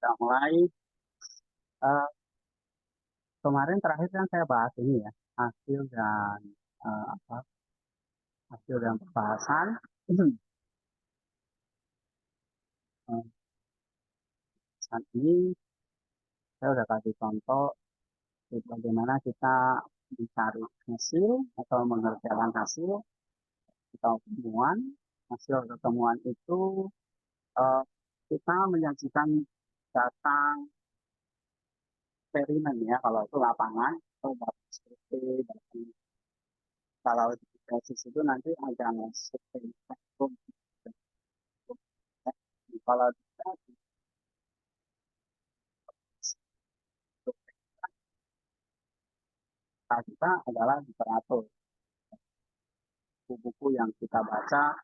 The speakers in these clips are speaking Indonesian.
kita mulai. Eh, Kemarin terakhir kan saya bahas ini ya, hasil dan apa hasil dan pembahasan. Eh, Saat ini saya udah kasih contoh bagaimana kita mencari hasil atau mengerjakan hasil atau temuan. Hasil atau temuan itu eh, kita menyajikan data eksperimen ya, kalau itu lapangan atau data survei. Kalau di basis itu nanti ada survei spektrum. Kalau kita kita adalah literatur, buku-buku yang kita baca,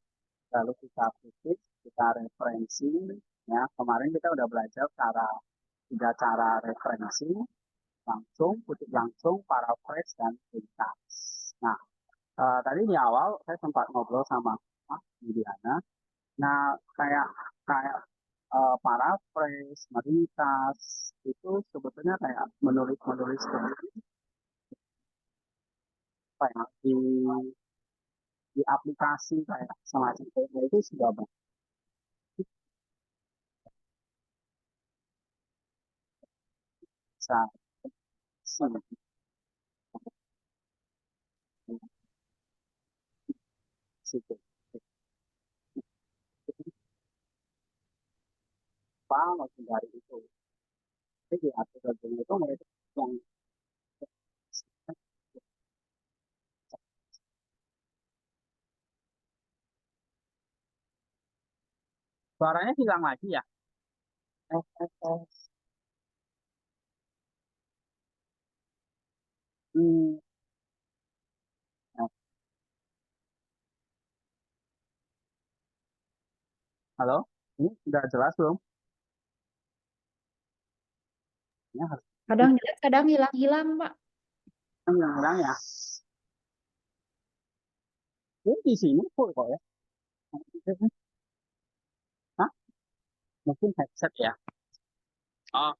lalu kita kritik, kita referensi. Ya, kemarin kita udah belajar tiga cara referensi, langsung, kutip langsung, paraphrase, dan ringkas. Nah, tadi di awal saya sempat ngobrol sama Juliana. Nah, kayak kayak paraphrase, meringkas itu sebetulnya kayak menulis sendiri, kayak di aplikasi kayak semacam itu sudah bisa situ. Apa maksud dari itu? Jadi di artikel itu mereka yang suaranya hilang lagi ya. Eh. Hmm. eh, Halo, ini sudah jelas belum? Ini harus Kadang jelas, kadang hilang-hilang, Pak. hilang ya. Ini di sini full kok ya. Hah? Mungkin headset ya. Oh,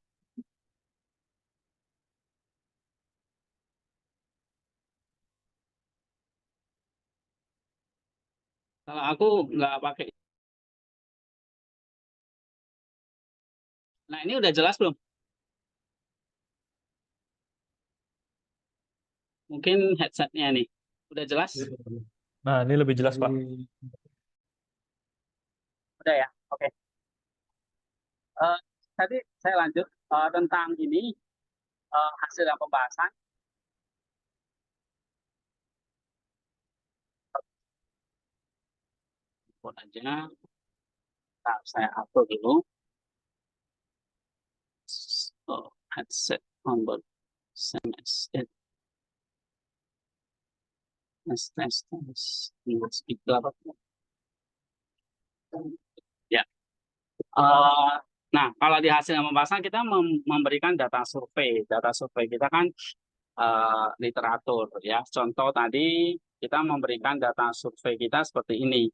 kalau aku nggak pakai. Nah, ini udah jelas belum? Mungkin headsetnya nih. Udah jelas? Nah, ini lebih jelas, Pak. Udah ya? Oke. Eh, Tadi saya lanjut tentang ini, hasil dan pembahasan. Buat aja. Nah, saya upload dulu. So, headset on board. SMS. Tes. Speaker. Ya. Eh, nah, kalau di hasil pembahasan kita memberikan data survei. Data survei kita kan literatur ya. Contoh tadi kita memberikan data survei kita seperti ini.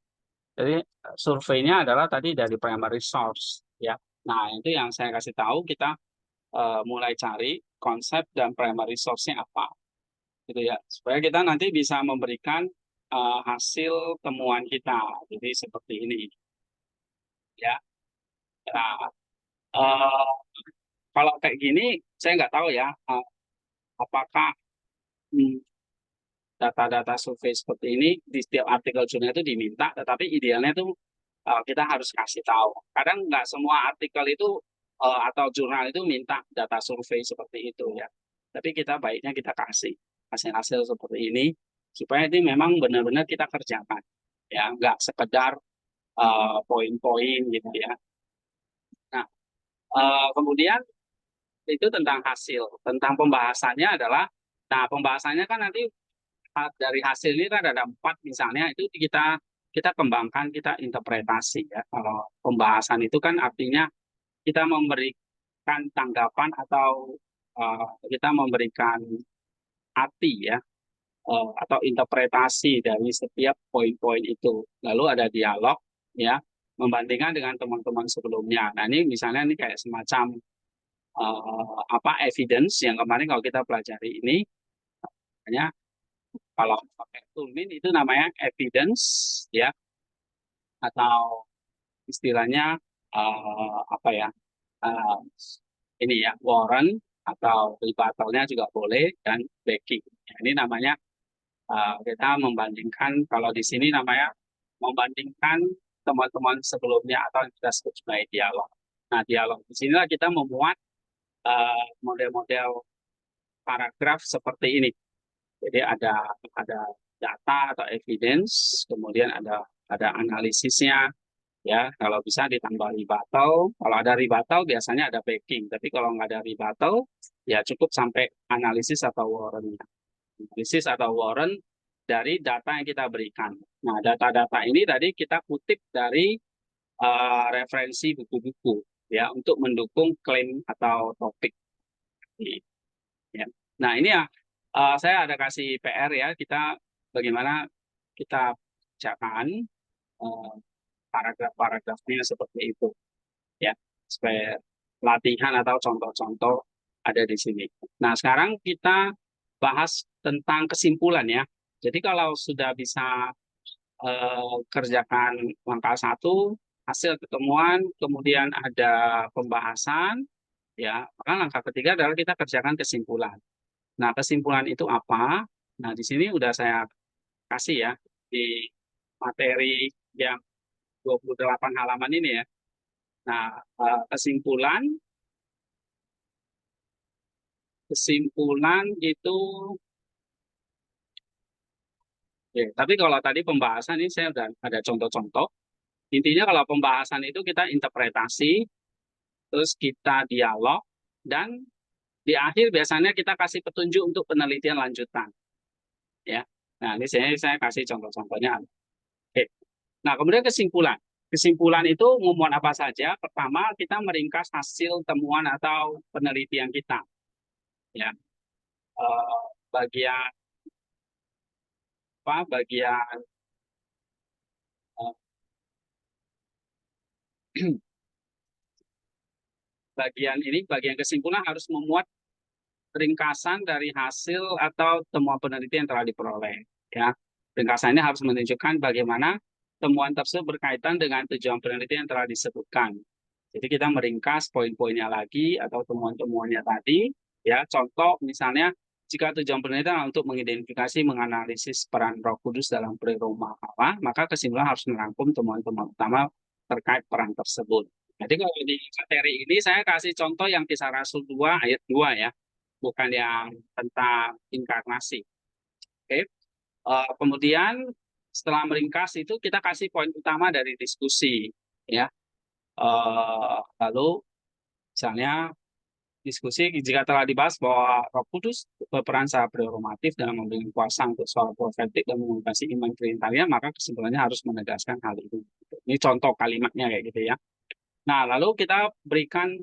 Jadi surveinya adalah tadi dari primary source ya. Nah, itu yang saya kasih tahu, kita mulai cari konsep dan primary source-nya apa. Gitu ya. Supaya kita nanti bisa memberikan hasil temuan kita. Jadi seperti ini ya. Nah, eh, kalau kayak gini saya nggak tahu ya, apakah hmm, data-data survei seperti ini di setiap artikel jurnal itu diminta, tetapi idealnya itu kita harus kasih tahu. Kadang nggak semua artikel itu atau jurnal itu minta data survei seperti itu ya. Tapi kita baiknya kita kasih hasil-hasil seperti ini supaya ini memang benar-benar kita kerjakan ya, nggak sekedar poin-poin gitu ya. Nah, kemudian itu tentang hasil, tentang pembahasannya adalah, nah pembahasannya kan nanti dari hasil ini kan ada 4 misalnya, itu kita kembangkan, kita interpretasi ya. Kalau pembahasan itu kan artinya kita memberikan tanggapan atau kita memberikan arti ya, atau interpretasi dari setiap poin-poin itu. Lalu ada dialog ya, membandingkan dengan teman-teman sebelumnya. Nah, ini misalnya ini kayak semacam evidence yang kemarin kalau kita pelajari ini, hanya kalau pakai Toolmin itu namanya evidence, ya, atau istilahnya apa ya, eh, ini ya, warrant atau rebuttal-nya juga boleh, dan backing. Ya, ini namanya kita membandingkan, kalau di sini namanya membandingkan teman-teman sebelumnya atau yang kita sebut sebagai dialog. Nah, dialog di sinilah kita memuat model-model paragraf seperti ini. Jadi ada data atau evidence, kemudian ada analisisnya, ya. Kalau bisa ditambah rebuttal. Kalau ada rebuttal biasanya ada backing. Tapi kalau nggak ada rebuttal, ya cukup sampai analisis atau warrant. Analisis atau warrant dari data yang kita berikan. Nah, data-data ini tadi kita kutip dari referensi buku-buku, ya, untuk mendukung klaim atau topik. Ya. Nah, ini ya, saya ada kasih PR ya, kita bagaimana kita bacakan paragraf-paragrafnya seperti itu, ya, supaya latihan atau contoh-contoh ada di sini. Nah, sekarang kita bahas tentang kesimpulan ya. Jadi kalau sudah bisa kerjakan langkah 1, hasil ketemuan, kemudian ada pembahasan, ya, maka langkah ketiga adalah kita kerjakan kesimpulan. Nah, kesimpulan itu apa? Nah, di sini udah saya kasih ya, di materi yang 28 halaman ini ya. Nah, kesimpulan itu, ya, tapi kalau tadi pembahasan ini saya udah ada contoh-contoh. Intinya kalau pembahasan itu kita interpretasi, terus kita dialog, dan di akhir biasanya kita kasih petunjuk untuk penelitian lanjutan. Ya. Nah, ini saya kasih contoh-contohnya. Oke. Nah, kemudian kesimpulan. Kesimpulan itu memuat apa saja? Pertama, kita meringkas hasil temuan atau penelitian kita. Ya. Bagian apa? Bagian bagian kesimpulan harus memuat ringkasan dari hasil atau temuan penelitian yang telah diperoleh. Ya, ringkasan ini harus menunjukkan bagaimana temuan tersebut berkaitan dengan tujuan penelitian yang telah disebutkan. Jadi kita meringkas poin-poinnya lagi atau temuan-temuannya tadi. Ya, contoh misalnya jika tujuan penelitian untuk mengidentifikasi, menganalisis peran Roh Kudus dalam peristiwa Allah, maka kesimpulan harus merangkum temuan-temuan utama terkait peran tersebut. Jadi kalau di materi ini saya kasih contoh yang Kisah Rasul 2 ayat 2 ya, bukan yang tentang inkarnasi. Oke. Kemudian setelah meringkas itu kita kasih poin utama dari diskusi, ya. Lalu misalnya diskusi jika telah dibahas bahwa Roh Kudus berperan secara prerogatif dalam memberikan kuasa untuk suara profetik dan menguasai iman Trinitarian, maka kesimpulannya harus menegaskan hal itu. Ini contoh kalimatnya kayak gitu ya. Nah, lalu kita berikan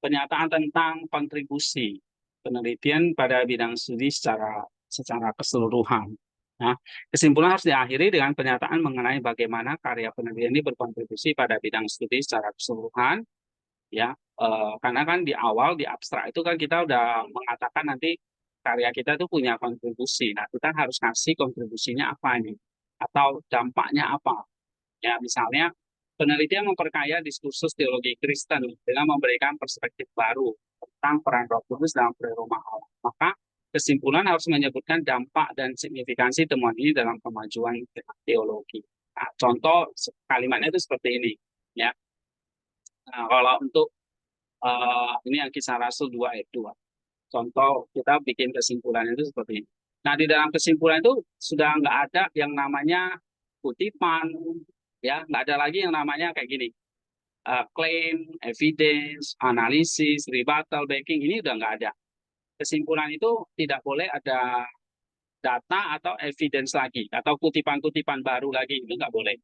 pernyataan tentang kontribusi penelitian pada bidang studi secara keseluruhan. Nah, kesimpulan harus diakhiri dengan pernyataan mengenai bagaimana karya penelitian ini berkontribusi pada bidang studi secara keseluruhan, ya. Karena kan di awal di abstrak itu kan kita udah mengatakan nanti karya kita itu punya kontribusi. Nah, kita harus kasih kontribusinya apa ini atau dampaknya apa. Ya, misalnya penelitian memperkaya diskursus teologi Kristen dengan memberikan perspektif baru tentang peran Roh Kudus dalam peristiwa Allah. Maka kesimpulan harus menyebutkan dampak dan signifikansi temuan ini dalam kemajuan teologi. Nah, contoh kalimatnya itu seperti ini, ya. Nah, kalau untuk ini yang Kisah Rasul 2 ayat 2. Contoh kita bikin kesimpulan itu seperti ini. Nah, di dalam kesimpulan itu sudah nggak ada yang namanya kutipan, ya, nggak ada lagi yang namanya kayak gini. Claim, evidence, analisis, rebuttal, backing, ini udah nggak ada. Kesimpulan itu tidak boleh ada data atau evidence lagi, atau kutipan-kutipan baru lagi, itu nggak boleh.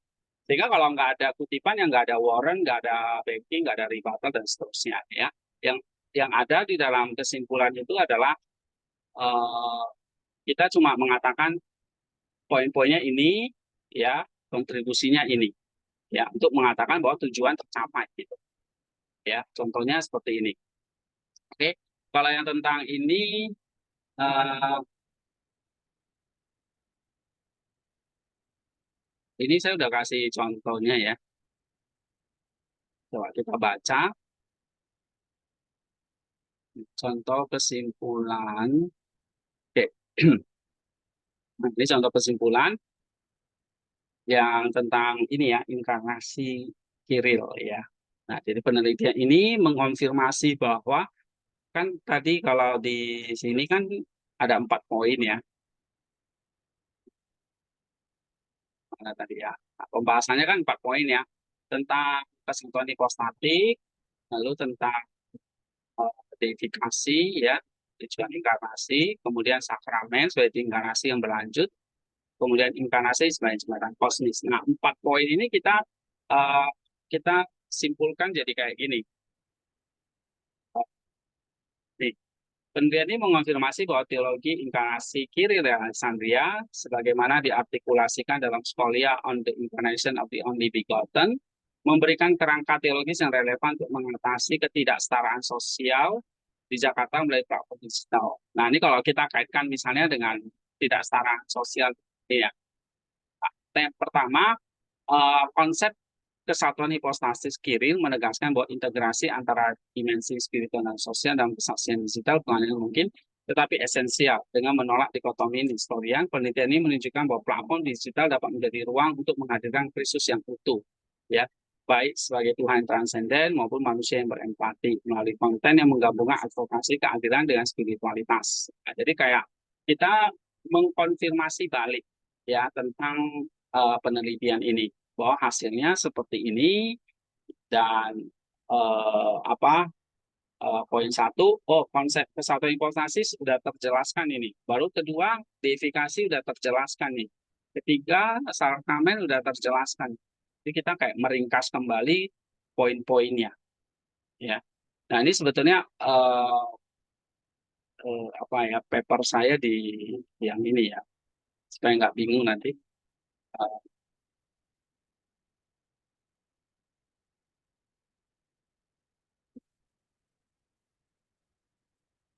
Sehingga kalau nggak ada kutipan, yang nggak ada warrant, nggak ada backing, nggak ada rebuttal, dan seterusnya. Ya. Yang ada di dalam kesimpulan itu adalah kita cuma mengatakan poin-poinnya ini, ya, kontribusinya ini. ya, untuk mengatakan bahwa tujuan tercapai gitu. Ya, contohnya seperti ini. Oke, kalau yang tentang ini eh, ini saya udah kasih contohnya ya. Coba kita baca contoh kesimpulan. Oke. Nah, ini contoh kesimpulan yang tentang ini ya, inkarnasi Kiril ya. Nah, jadi penelitian ini mengonfirmasi bahwa kan tadi kalau di sini kan ada 4 poin ya. Mana tadi ya. Nah, pembahasannya kan 4 poin ya. Tentang kesimpulan hipostatik, lalu tentang deifikasi ya, tujuan inkarnasi, kemudian sakramen sebagai inkarnasi yang berlanjut, kemudian inkarnasi sebagai jembatan kosmis. Nah, 4 poin ini uh, kita simpulkan jadi kayak gini. Nih, penelitian ini mengonfirmasi bahwa teologi inkarnasi Kiril dan Alexandria, sebagaimana diartikulasikan dalam Scholia on the Incarnation of the Only Begotten, memberikan kerangka teologis yang relevan untuk mengatasi ketidaksetaraan sosial di Jakarta melalui platform digital. Nah, ini kalau kita kaitkan misalnya dengan ketidaksetaraan sosial, ya. Yang pertama, konsep kesatuan hipostasis Kiril menegaskan bahwa integrasi antara dimensi spiritual dan sosial dalam kesaksian digital bukan mungkin, tetapi esensial. Dengan menolak dikotomi historian, penelitian ini menunjukkan bahwa platform digital dapat menjadi ruang untuk menghadirkan Kristus yang utuh, ya, baik sebagai Tuhan yang transenden maupun manusia yang berempati melalui konten yang menggabungkan advokasi keadilan dengan spiritualitas. Nah, jadi kayak kita mengkonfirmasi balik ya tentang penelitian ini bahwa hasilnya seperti ini dan poin 1, konsep kesatuan hipostasis sudah terjelaskan ini. Baru kedua, deifikasi sudah terjelaskan nih. Ketiga, sakramen sudah terjelaskan. Jadi kita kayak meringkas kembali poin-poinnya, ya. Nah, ini sebetulnya paper saya di yang ini ya, supaya nggak bingung nanti. Eh,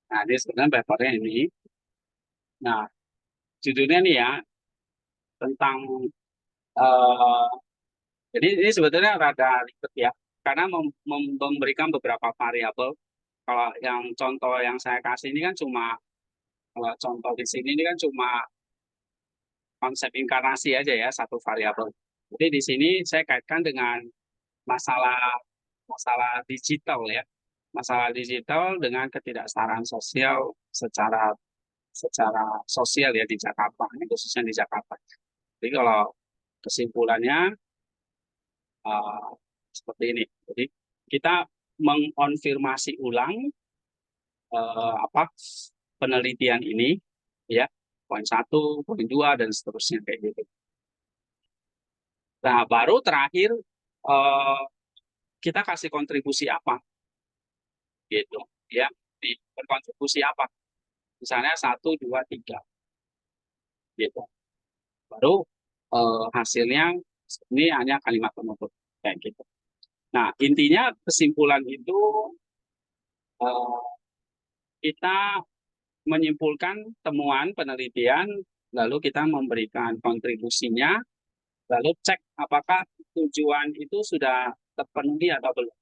Nah, ini sebenarnya papernya ini. Nah, judulnya nih ya, tentang eh, jadi ini sebetulnya rada ribet ya, karena memberikan beberapa variabel. Kalau yang contoh yang saya kasih ini kan cuma, kalau contoh di sini ini kan cuma konsep inkarnasi aja ya, satu variabel. Jadi di sini saya kaitkan dengan masalah masalah digital ya, masalah digital dengan ketidaksetaraan sosial secara secara sosial ya di Jakarta, ini khususnya di Jakarta. Jadi kalau kesimpulannya uh, seperti ini. Jadi kita mengkonfirmasi ulang penelitian ini ya, poin 1, poin 2 dan seterusnya kayak gitu. Nah, baru terakhir uh, kita kasih kontribusi apa gitu ya, berkontribusi apa. Misalnya 1, 2, 3 gitu. Baru hasilnya ini hanya kalimat penutup kayak gitu. Nah, intinya kesimpulan itu eh, kita menyimpulkan temuan penelitian, lalu kita memberikan kontribusinya, lalu cek apakah tujuan itu sudah terpenuhi atau belum.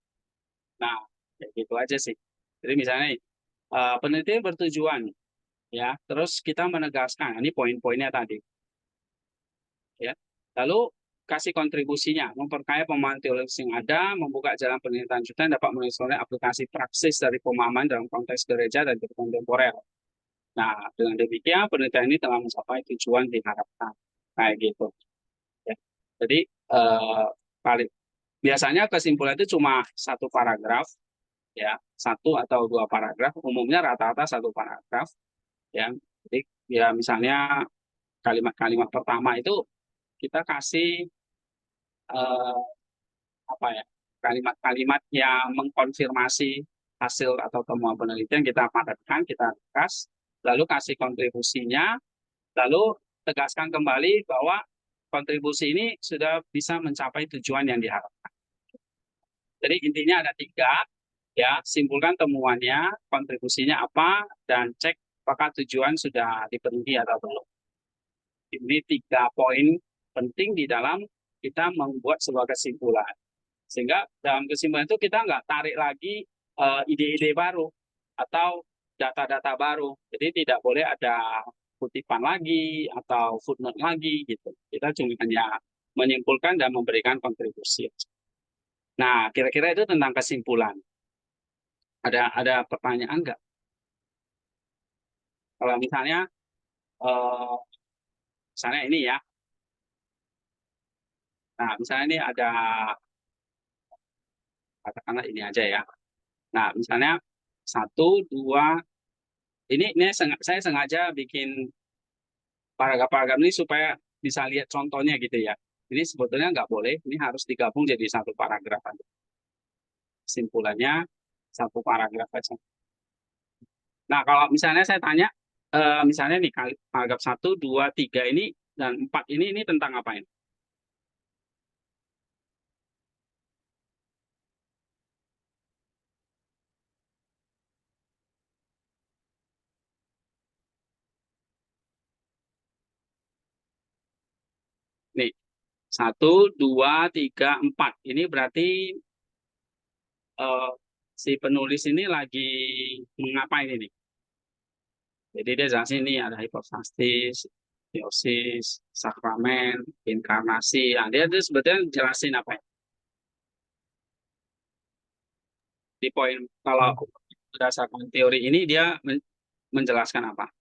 Nah, kayak gitu aja sih. Jadi misalnya penelitian bertujuan, ya, terus kita menegaskan ini poin-poinnya tadi, ya. Lalu kasih kontribusinya, memperkaya pemahaman teologis yang ada, membuka jalan penelitian lanjutan, dapat menyesuaikan aplikasi praksis dari pemahaman dalam konteks gereja dan kontemporer. Nah, dengan demikian penelitian ini telah mencapai tujuan diharapkan, kayak gitu. Ya. Jadi biasanya kesimpulan itu cuma satu paragraf, ya, 1 atau 2 paragraf. Umumnya rata-rata 1 paragraf, ya. Jadi ya misalnya kalimat-kalimat pertama itu kita kasih eh, apa ya, kalimat-kalimat yang mengkonfirmasi hasil atau temuan penelitian, kita padatkan, kita ringkas, lalu kasih kontribusinya, lalu tegaskan kembali bahwa kontribusi ini sudah bisa mencapai tujuan yang diharapkan. Jadi intinya ada 3, ya, simpulkan temuannya, kontribusinya apa, dan cek apakah tujuan sudah dipenuhi atau belum. Ini 3 poin penting di dalam kita membuat sebuah kesimpulan. Sehingga dalam kesimpulan itu kita nggak tarik lagi ide-ide baru atau data-data baru. Jadi tidak boleh ada kutipan lagi atau footnote lagi gitu. Kita cuma hanya menyimpulkan dan memberikan kontribusi. Nah, kira-kira itu tentang kesimpulan. Ada pertanyaan nggak? Kalau misalnya ini ya. Nah, misalnya ini ada, katakanlah ini aja ya. Nah, misalnya 1, 2, ini saya sengaja bikin paragraf-paragraf ini supaya bisa lihat contohnya gitu ya. Ini sebetulnya nggak boleh, ini harus digabung jadi 1 paragraf aja. Kesimpulannya 1 paragraf aja. Nah, kalau misalnya saya tanya, misalnya nih paragraf 1, 2, 3 ini dan 4 ini tentang apa ini? Nih, 1, 2, 3, 4. Ini berarti si penulis ini lagi mengapain ini? Jadi dia jelasin ini ada hipostasis, teosis, sakramen, inkarnasi. Nah, dia sebetulnya jelasin apa ya? Di poin kalau berdasarkan teori ini dia menjelaskan apa?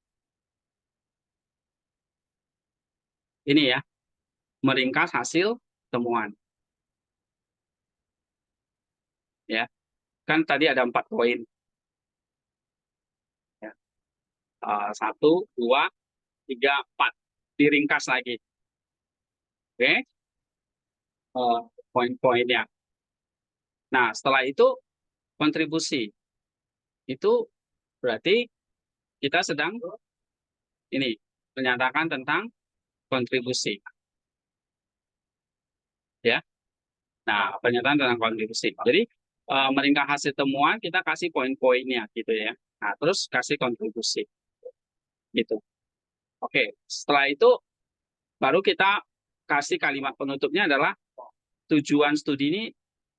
Ini ya, meringkas hasil temuan. Ya, kan tadi ada 4 poin. Ya. 1, 2, 3, 4. Diringkas lagi. Oke, poin-poinnya. Nah, setelah itu kontribusi. Itu berarti kita sedang ini menyatakan tentang kontribusi. Ya. Nah, pernyataan tentang kontribusi. Jadi meringkas hasil temuan kita kasih poin-poinnya gitu ya. Nah, terus kasih kontribusi. Gitu. Oke, setelah itu baru kita kasih kalimat penutupnya adalah tujuan studi ini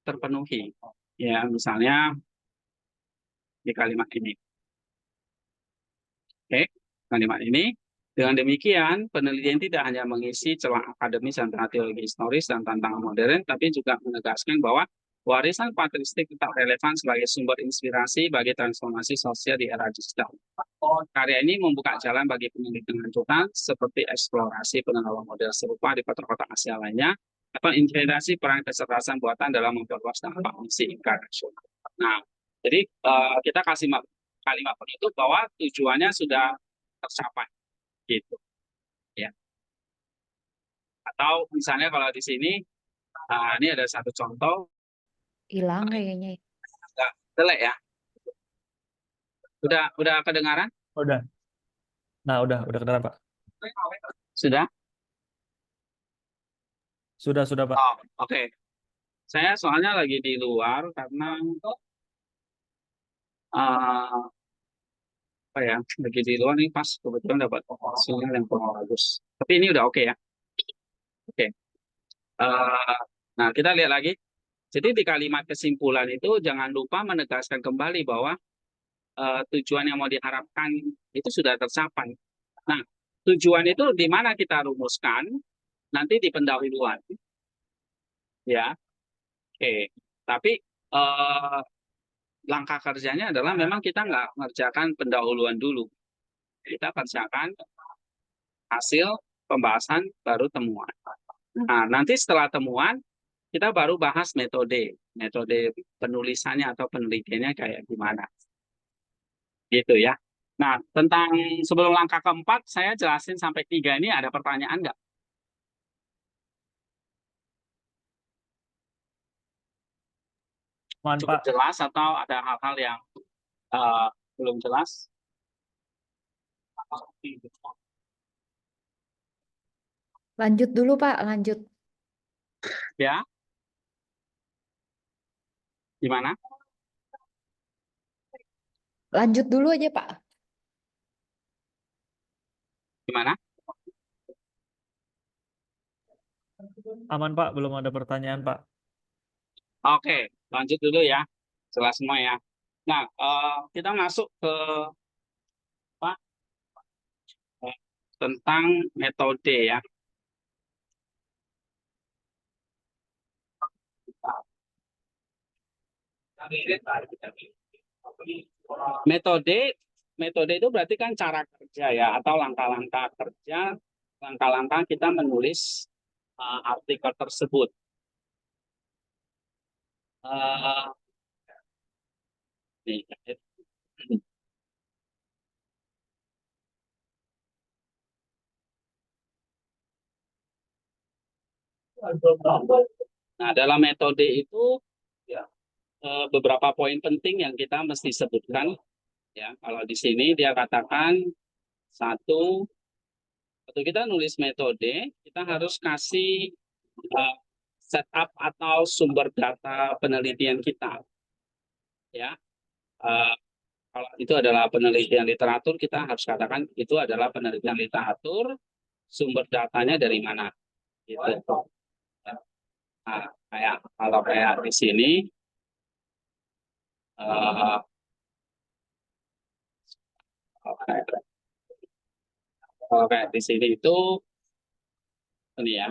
terpenuhi. Ya, misalnya di kalimat ini. Oke, kalimat ini. Dengan demikian, penelitian tidak hanya mengisi celah akademis tentang teologi historis dan tantangan modern, tapi juga menegaskan bahwa warisan patristik tetap relevan sebagai sumber inspirasi bagi transformasi sosial di era digital. Karya ini membuka jalan bagi penelitian lanjutan seperti eksplorasi penerapan model serupa di kota-kota Asia lainnya, atau integrasi peran kecerdasan buatan dalam memperluas dampak misi inkarnasional. Nah, jadi kita kasih kalimat penutup bahwa tujuannya sudah tercapai. Gitu ya. Atau misalnya kalau di sini ini ada satu contoh, Hilang kayaknya. agak jelek ya. Udah kedengaran? Udah. Nah, udah kedengaran, Pak. Sudah? Sudah, Pak. Oh, oke. Saya soalnya lagi di luar karena apa ya, lagi di luar nih pas kebetulan dapat sinyal yang kurang bagus. Tapi ini udah oke ya. Oke. Nah, kita lihat lagi. Jadi di kalimat kesimpulan itu jangan lupa menegaskan kembali bahwa tujuan yang mau diharapkan itu sudah tercapai. Nah, tujuan itu di mana kita rumuskan nanti di pendahuluan, ya. Oke. Tapi langkah kerjanya adalah memang kita nggak mengerjakan pendahuluan dulu. Kita kerjakan hasil pembahasan baru temuan. Nah, nanti setelah temuan kita baru bahas metode penulisannya atau penelitiannya kayak gimana. Gitu ya. Nah, tentang sebelum langkah keempat, saya jelasin sampai 3 ini ada pertanyaan nggak? Cukup Pak. jelas atau ada hal-hal yang belum jelas? Lanjut dulu Pak, lanjut. Ya, gimana? Lanjut dulu aja Pak. Gimana? Aman Pak, belum ada pertanyaan Pak. Oke, lanjut dulu ya. Jelas semua ya. Nah, kita masuk ke apa? Eh, Tentang metode ya. Metode, metode itu berarti kan cara kerja ya, atau langkah-langkah kerja, langkah-langkah kita menulis artikel tersebut. Eh, nih, nah, dalam metode itu ya, beberapa poin penting yang kita mesti sebutkan ya. Kalau di sini dia katakan satu, waktu kita nulis metode, kita harus kasih setup atau sumber data penelitian kita ya. Eh, Kalau itu adalah penelitian literatur, kita harus katakan itu adalah penelitian literatur, sumber datanya dari mana gitu. Nah, kayak kalau kayak di sini eh, kalau kayak di sini itu ini ya.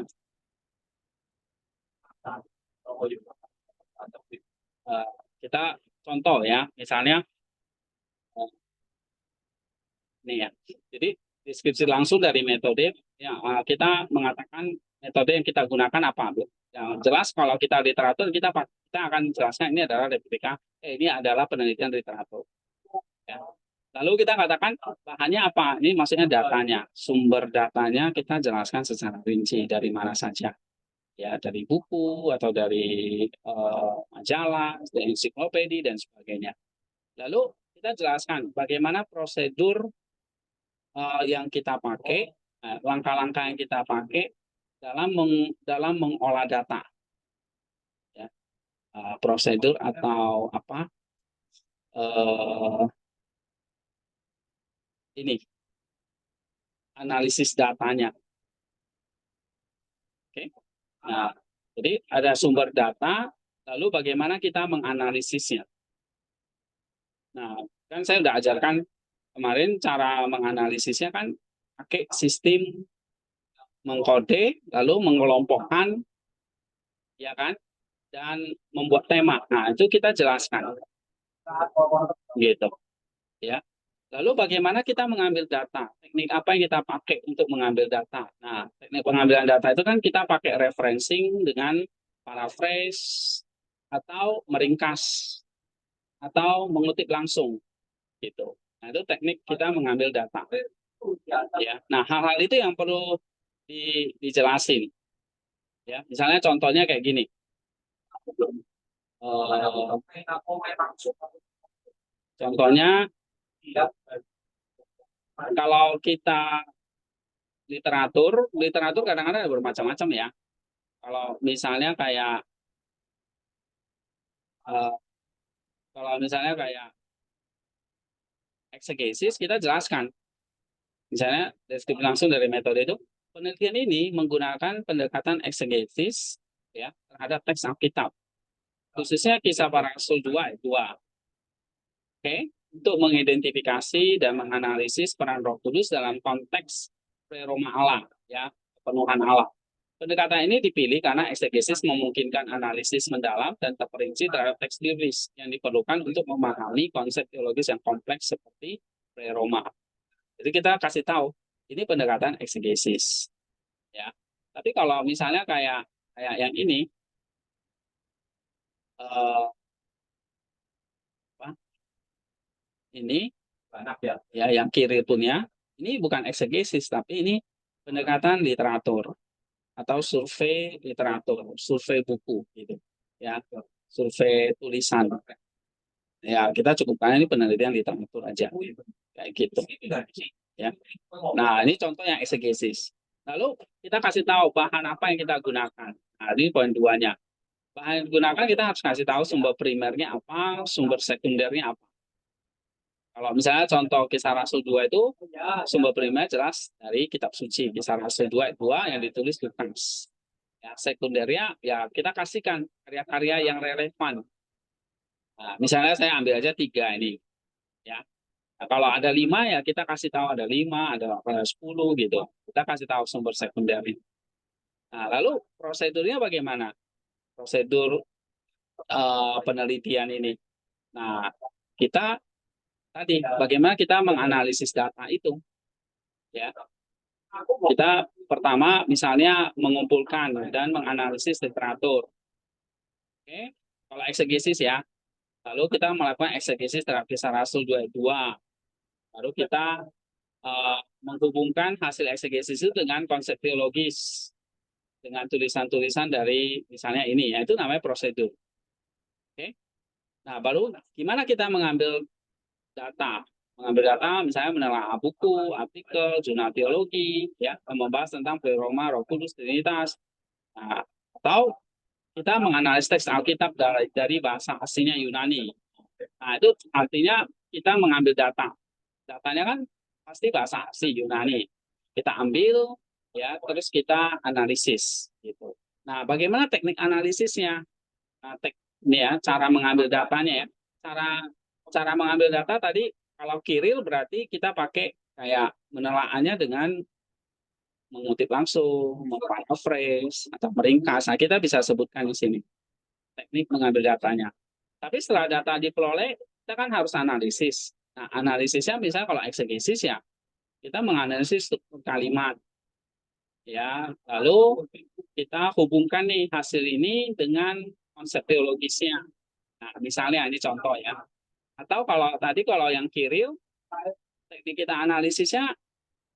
Eh, Kita contoh ya, misalnya ini ya. Jadi deskripsi langsung dari metode ya, kita mengatakan metode yang kita gunakan apa. Yang jelas kalau kita literatur kita akan jelaskan ini adalah replika, ini adalah penelitian literatur. Ya. Lalu kita katakan bahannya apa? Ini maksudnya datanya, sumber datanya kita jelaskan secara rinci dari mana saja. Ya, dari buku atau dari majalah, dari ensiklopedi dan sebagainya. Lalu kita jelaskan bagaimana prosedur yang kita pakai, langkah-langkah yang kita pakai dalam mengolah data, ya. Prosedur atau apa ini analisis datanya. Oke. Nah, jadi ada sumber data, lalu bagaimana kita menganalisisnya. Nah, kan saya sudah ajarkan kemarin cara menganalisisnya kan pakai sistem mengkode, lalu mengelompokkan, ya kan, dan membuat tema. Nah, itu kita jelaskan, gitu, ya. Lalu bagaimana kita mengambil data? Teknik apa yang kita pakai untuk mengambil data? Nah, teknik pengambilan data itu kan kita pakai referencing dengan paraphrase atau meringkas atau mengutip langsung, gitu. Nah, itu teknik kita mengambil data. Ya. Nah, hal-hal itu yang perlu dijelasin. Ya, misalnya contohnya kayak gini. Contohnya, kalau kita literatur kadang-kadang ada bermacam-macam ya. Kalau misalnya kayak eh, kalau misalnya kayak eksegesis, kita jelaskan. Misalnya deskripsi langsung dari metode itu, penelitian ini menggunakan pendekatan eksegesis ya terhadap teks Alkitab, khususnya Kisah Para Rasul 2 2. Oke, untuk mengidentifikasi dan menganalisis peran Roh Kudus dalam konteks preroma Allah, ya, penuhan Allah. Pendekatan ini dipilih karena eksegesis memungkinkan analisis mendalam dan terperinci terhadap teks liris yang diperlukan untuk memahami konsep teologis yang kompleks seperti preroma. Jadi kita kasih tahu ini pendekatan eksegesis, ya. Tapi kalau misalnya kayak kayak yang ini, eh, apa, ini ya yang kiri punya, ini bukan eksegesis tapi ini pendekatan literatur atau survei literatur, survei buku gitu. Ya, survei tulisan. Ya, kita cukupkan ini penelitian literatur aja. Kayak gitu. Ya. Nah, ini contoh yang eksegesis. Lalu kita kasih tahu bahan apa yang kita gunakan. Nah, ini poin 2-nya. Bahan yang digunakan kita harus kasih tahu sumber primernya apa, sumber sekundernya apa. Kalau misalnya contoh Kisah Rasul 2 itu, sumber primer jelas dari kitab suci. Kisah Rasul 2 ayat 2 yang ditulis Lukas. Ya, sekundernya ya kita kasihkan karya-karya yang relevan. Nah, misalnya saya ambil aja 3 ini. Ya. Nah, kalau ada 5 ya kita kasih tahu ada 5, ada 10 gitu. Kita kasih tahu sumber sekundernya. Nah, lalu prosedurnya bagaimana? Prosedur penelitian ini. Nah, kita tadi bagaimana kita menganalisis data itu, ya. Kita pertama misalnya mengumpulkan dan menganalisis literatur. Oke, kalau eksegesis ya. Lalu kita melakukan eksegesis terhadap Kisah Rasul 2 ayat 2. Lalu kita menghubungkan hasil eksegesis itu dengan konsep teologis, dengan tulisan-tulisan dari misalnya ini, ya itu namanya prosedur. Oke. Nah, baru gimana kita mengambil data? Mengambil data misalnya menelaah buku, artikel, jurnal teologi, ya, membahas tentang pleroma, Roh Kudus, Trinitas. Nah, atau kita menganalisis teks Alkitab dari bahasa aslinya Yunani. Nah, itu artinya kita mengambil data. Datanya kan pasti bahasa asli Yunani. Kita ambil, ya, terus kita analisis, gitu. Nah, bagaimana teknik analisisnya? Nah, ini ya, cara mengambil datanya ya. Cara mengambil data tadi, kalau Kiril berarti kita pakai kayak menelaahnya dengan mengutip langsung, memparaphrase atau meringkas. Nah, kita bisa sebutkan di sini teknik mengambil datanya. Tapi setelah data diperoleh, kita kan harus analisis. Nah, analisisnya misalnya kalau eksegesis ya, kita menganalisis struktur kalimat. Ya, lalu kita hubungkan nih hasil ini dengan konsep teologisnya. Nah, misalnya ini contoh ya. Atau kalau yang Kiril, teknik kita analisisnya,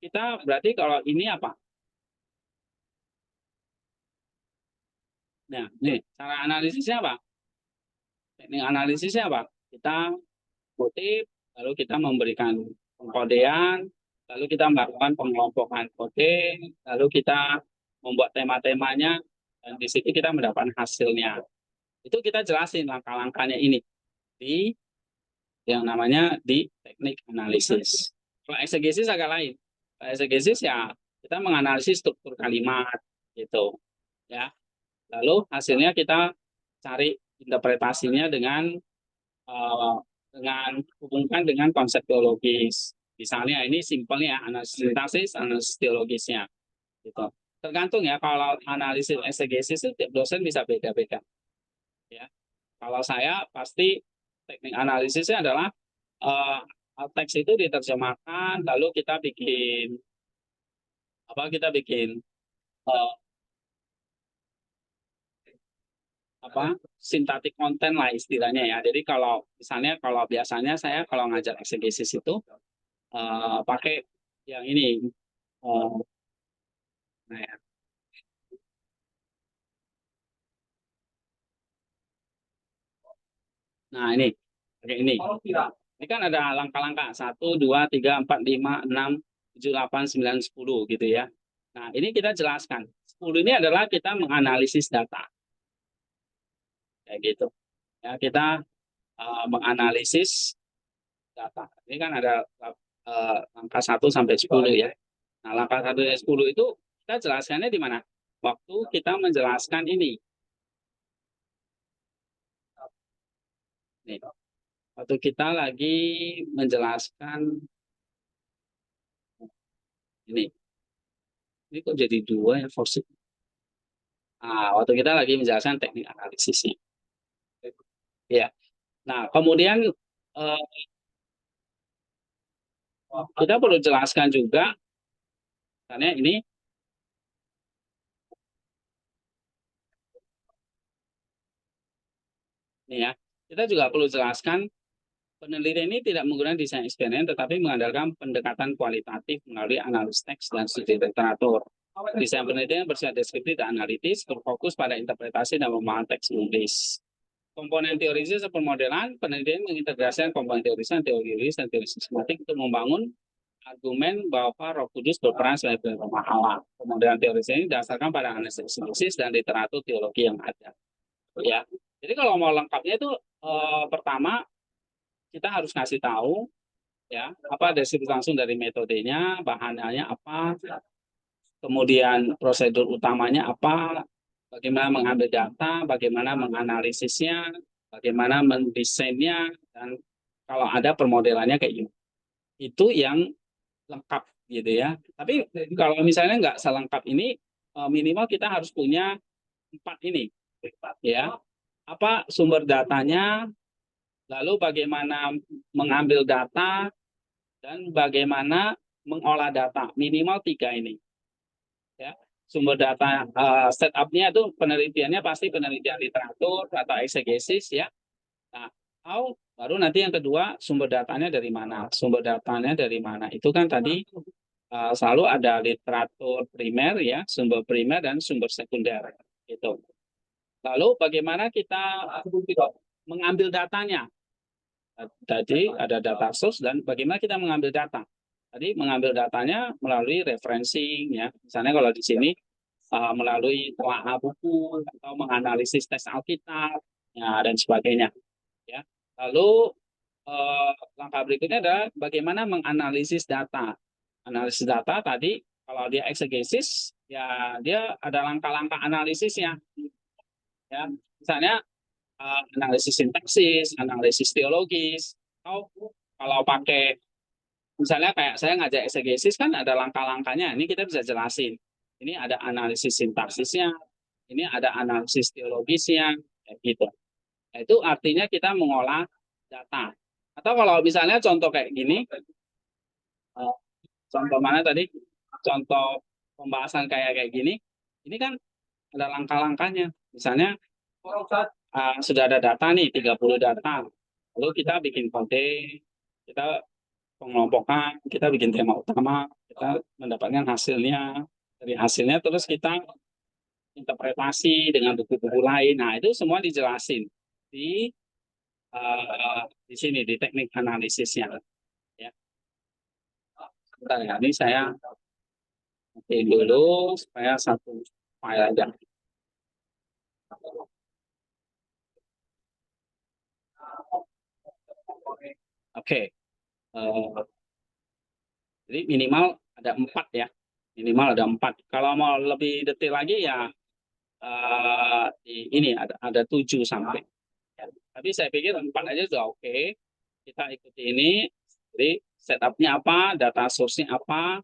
kita berarti kalau ini apa? Nah, nih, cara analisisnya apa? Teknik analisisnya apa? Kita kutip, lalu kita memberikan pengkodean, lalu kita melakukan pengelompokan kode, lalu kita membuat tema-temanya, dan di situ kita mendapatkan hasilnya. Itu kita jelasin langkah-langkahnya ini di yang namanya di teknik analisis. Kalau eksegesis agak lain. Kalau eksegesis ya kita menganalisis struktur kalimat gitu, ya. Lalu hasilnya kita cari interpretasinya dengan hubungkan dengan konsep teologis. Misalnya ini simpelnya analisis sintaksis, analisis teologisnya. Gitu. Tergantung ya, kalau analisis eksegesis itu tiap dosen bisa beda-beda. Ya. Kalau saya pasti teknik analisisnya adalah teks itu diterjemahkan, lalu kita bikin uh, sintaktik konten lah istilahnya ya. Jadi kalau misalnya kalau biasanya saya kalau ngajar eksegesis itu pakai yang ini. Nah, ya. Nah, ini pakai ini. Ini kan ada langkah-langkah 1, 2, 3, 4, 5, 6, 7, 8, 9, 10 gitu ya. Nah, ini kita jelaskan. 10 ini adalah kita menganalisis data. Kayak gitu. Ya, kita menganalisis data. Ini kan ada langkah 1 sampai 10 ya. Nah, langkah 1 sampai 10 itu kita jelaskannya di mana? Waktu kita menjelaskan ini. Nih. Waktu kita lagi menjelaskan ini kok jadi 2 ya forsip. Nah, waktu kita lagi menjelaskan teknik analisisnya. Ya. Nah, kemudian kita perlu jelaskan juga, karena ini ya, kita juga perlu jelaskan penelitian ini tidak menggunakan desain eksperimen, tetapi mengandalkan pendekatan kualitatif melalui analisis teks dan studi literatur. Desain penelitian bersifat deskriptif dan analitis, berfokus pada interpretasi dan pemahaman teks menulis. Komponen teorisnya seperti modelan, penelitian mengintegrasikan komponen teoris dan teori sistematik untuk membangun argumen bahwa Roh Kudus berperan sebagai rumah Allah. Pemodelan teori ini didasarkan pada analisis dan literatur teologi yang ada. Ya, jadi kalau mau lengkapnya itu pertama kita harus ngasih tahu ya apa deskripsi langsung dari metodenya, bahannya apa, kemudian prosedur utamanya apa, bagaimana mengambil data, bagaimana menganalisisnya, bagaimana mendesainnya, dan kalau ada permodelannya kayak gini. Itu yang lengkap gitu ya. Tapi kalau misalnya nggak selengkap ini, minimal kita harus punya 4 ini, ya. Apa sumber datanya, lalu bagaimana mengambil data, dan bagaimana mengolah data. Minimal 3 ini. Ya. Sumber data setup-nya itu penelitiannya pasti penelitian literatur atau eksegesis ya. Nah, baru nanti yang kedua sumber datanya dari mana? Sumber datanya dari mana? Itu kan tadi selalu ada literatur primer ya, sumber primer dan sumber sekunder itu. Lalu bagaimana kita mengambil datanya? Tadi ada data source dan bagaimana kita mengambil data? Tadi mengambil datanya melalui referencing ya. Misalnya kalau di sini melalui telah buku atau menganalisis tes Alkitab ya, dan sebagainya ya. Lalu langkah berikutnya adalah bagaimana menganalisis data. Analisis data tadi kalau dia eksegesis ya dia ada langkah-langkah analisisnya ya. Misalnya analisis sintaksis, analisis teologis, atau kalau pakai misalnya kayak saya ngajak eksegesis kan ada langkah-langkahnya. Ini kita bisa jelasin. Ini ada analisis sintaksisnya, ini ada analisis teologisnya, kayak gitu. Nah, itu artinya kita mengolah data. Atau kalau misalnya contoh kayak gini, contoh mana tadi? Contoh pembahasan kayak gini, ini kan ada langkah-langkahnya. Misalnya sudah ada data nih, 30 data. Lalu kita bikin kode, kita pengelompokan, kita bikin tema utama, kita mendapatkan hasilnya. Dari hasilnya terus kita interpretasi dengan buku-buku lain. Nah, itu semua dijelasin di sini di teknik analisisnya. Ya. Bentar ya, ini saya oke dulu supaya satu file aja. Oke, jadi minimal ada 4 ya, minimal ada 4. Kalau mau lebih detail lagi ya ini ada 7 sampai. Ya. Tapi saya pikir 4 aja sudah oke. Kita ikuti ini. Jadi setupnya apa, data source-nya apa,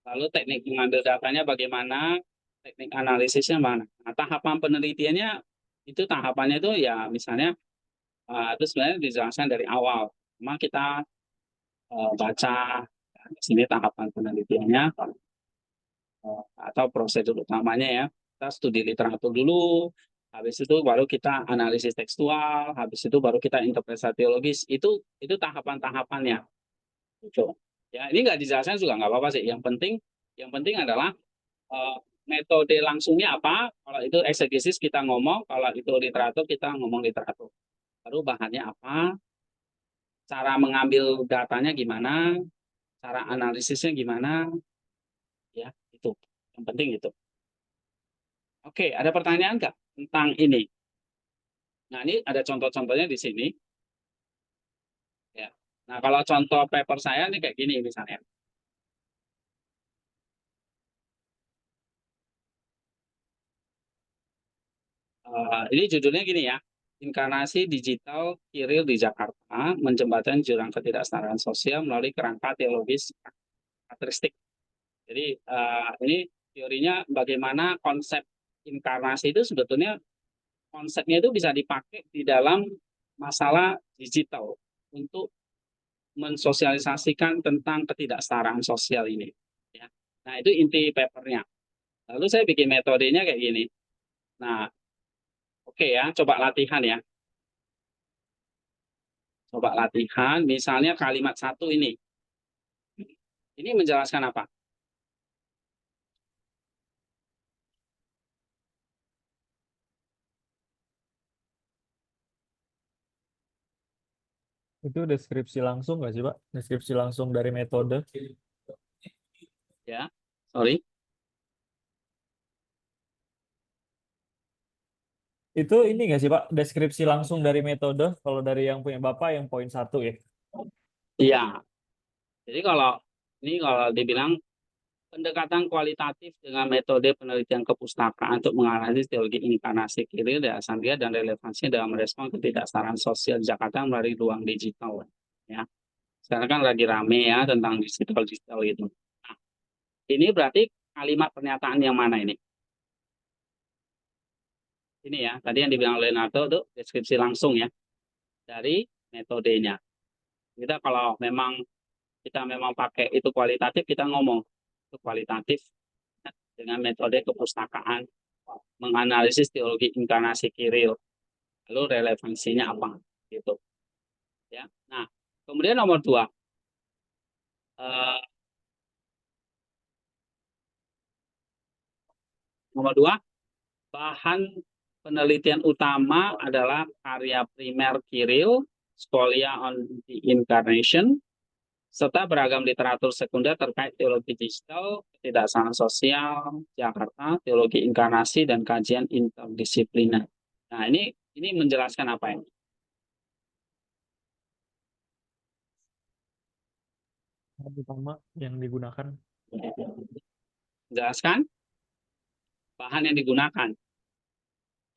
lalu teknik mengambil datanya bagaimana, teknik analisisnya mana. Nah, tahapan penelitiannya itu tahapannya itu ya misalnya itu sebenarnya dijelaskan dari awal. Cuma kita baca di sini tahapan penelitiannya atau prosedur utamanya ya. Kita studi literatur dulu, habis itu baru kita analisis tekstual, habis itu baru kita interpretasi teologis. Itu tahapan-tahapannya. Gitu. Ya, ini nggak dijelaskan juga nggak apa-apa sih. Yang penting adalah metode langsungnya apa. Kalau itu eksegesis kita ngomong, kalau itu literatur kita ngomong literatur. Baru bahannya apa, cara mengambil datanya gimana, cara analisisnya gimana, ya itu. Yang penting itu. Oke, ada pertanyaan nggak tentang ini? Nah, ini ada contoh-contohnya di sini. Ya. Nah, kalau contoh paper saya ini kayak gini misalnya. Ini judulnya gini ya, Inkarnasi Digital Kiril di Jakarta, menjembatani jurang ketidaksetaraan sosial melalui kerangka teologis patristik. Jadi ini teorinya bagaimana konsep inkarnasi itu sebetulnya konsepnya itu bisa dipakai di dalam masalah digital untuk mensosialisasikan tentang ketidaksetaraan sosial ini. Ya. Nah itu inti papernya. Lalu saya bikin metodenya kayak gini. Nah, oke ya, coba latihan ya. Coba latihan, misalnya kalimat satu ini. Ini menjelaskan apa? Itu deskripsi langsung nggak sih, Pak? Deskripsi langsung dari metode. Ya, sorry. Itu ini nggak sih, Pak? Deskripsi langsung dari metode. Kalau dari yang punya Bapak yang poin 1 ya. Iya. Jadi kalau dibilang pendekatan kualitatif dengan metode penelitian kepustakaan untuk menganalisis teologi inkarnasi Kiril, Alexandria, dan relevansi dalam merespon ketidaksetaraan sosial di Jakarta melalui ruang digital. Ya, sekarang kan lagi rame ya tentang digital itu. Nah, ini berarti kalimat pernyataan yang mana ini? Ini ya, tadi yang dibilang Leonardo itu deskripsi langsung ya dari metodenya. Kalau kita memang pakai itu kualitatif, kita ngomong itu kualitatif dengan metode kepustakaan menganalisis teologi inkarnasi Kiril, lalu relevansinya apa gitu ya. Nah, kemudian nomor 2, bahan penelitian utama adalah karya primer Kiril, Scholia on the Incarnation, serta beragam literatur sekunder terkait teologi digital, ketidaksetaraan sosial, Jakarta, teologi inkarnasi, dan kajian interdisipliner. Nah, ini menjelaskan apa ini? Yang utama yang digunakan. Menjelaskan bahan yang digunakan,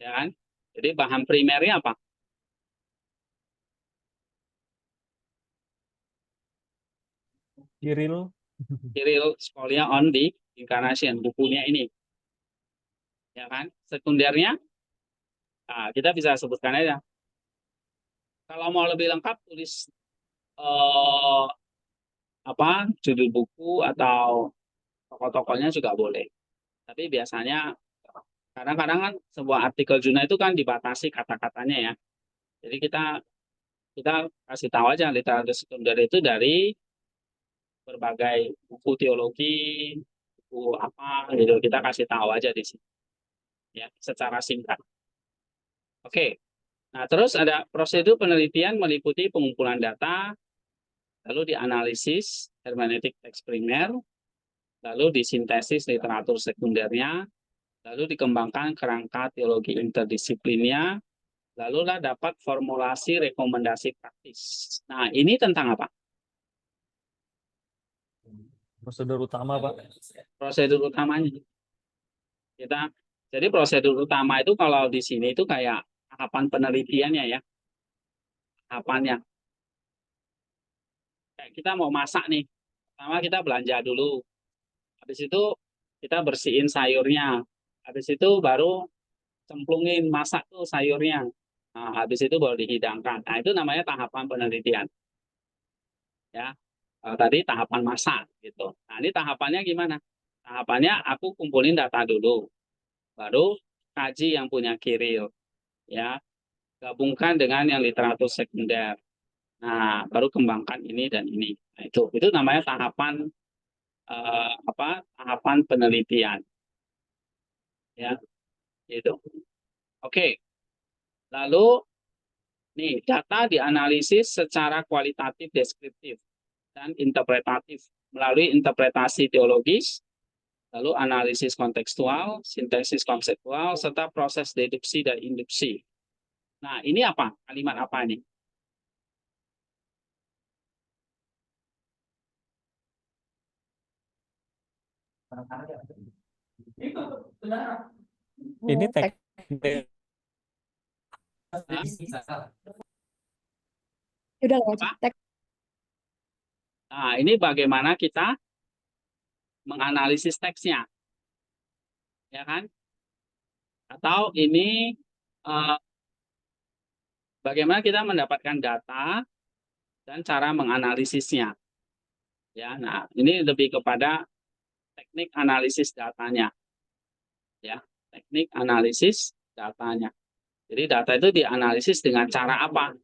ya kan? Jadi bahan primernya apa? Kiril. Kiril Scholia on the Incarnation, bukunya ini, ya kan? Sekundernya, nah, kita bisa sebutkan aja. Kalau mau lebih lengkap, tulis judul buku atau tokoh-tokohnya juga boleh. Tapi biasanya kadang-kadang kan sebuah artikel jurnal itu kan dibatasi kata-katanya ya. Jadi kita kasih tahu aja literatur sekunder itu dari berbagai buku teologi, buku apa gitu, kita kasih tahu aja di sini ya secara singkat. Oke. Nah, terus ada prosedur penelitian meliputi pengumpulan data, lalu dianalisis hermeneutik teks primer, lalu disintesis literatur sekundernya, lalu dikembangkan kerangka teologi interdisiplinnya, lalu lah dapat formulasi rekomendasi praktis. Nah, ini tentang apa? Prosedur utama, Pak. Prosedur utamanya. Jadi prosedur utama itu kalau di sini itu kayak tahapan penelitiannya ya. Tahapannya. Kayak kita mau masak nih. Pertama kita belanja dulu. Habis itu kita bersihin sayurnya. Habis itu baru cemplungin masak tuh sayurnya. Nah, habis itu baru dihidangkan. Nah, itu namanya tahapan penelitian. Ya. Tadi tahapan masak gitu. Nah, ini tahapannya gimana? Tahapannya aku kumpulin data dulu. Baru kaji yang punya Kiril. Ya. Gabungkan dengan yang literatur sekunder. Nah, baru kembangkan ini dan ini. Nah, itu namanya tahapan tahapan penelitian. Ya, itu. Oke. Lalu nih, data dianalisis secara kualitatif, deskriptif, dan interpretatif melalui interpretasi teologis, lalu analisis kontekstual, sintesis konseptual, serta proses deduksi dan induksi. Nah, ini apa? Kalimat apa ini? Ini Oh, teks. Hah? udah lanjut. Apa? Nah, ini bagaimana kita menganalisis teksnya, ya kan? Atau ini bagaimana kita mendapatkan data dan cara menganalisisnya. Ya, nah ini lebih kepada teknik analisis datanya, ya, teknik analisis datanya. Jadi data itu dianalisis dengan cara apa?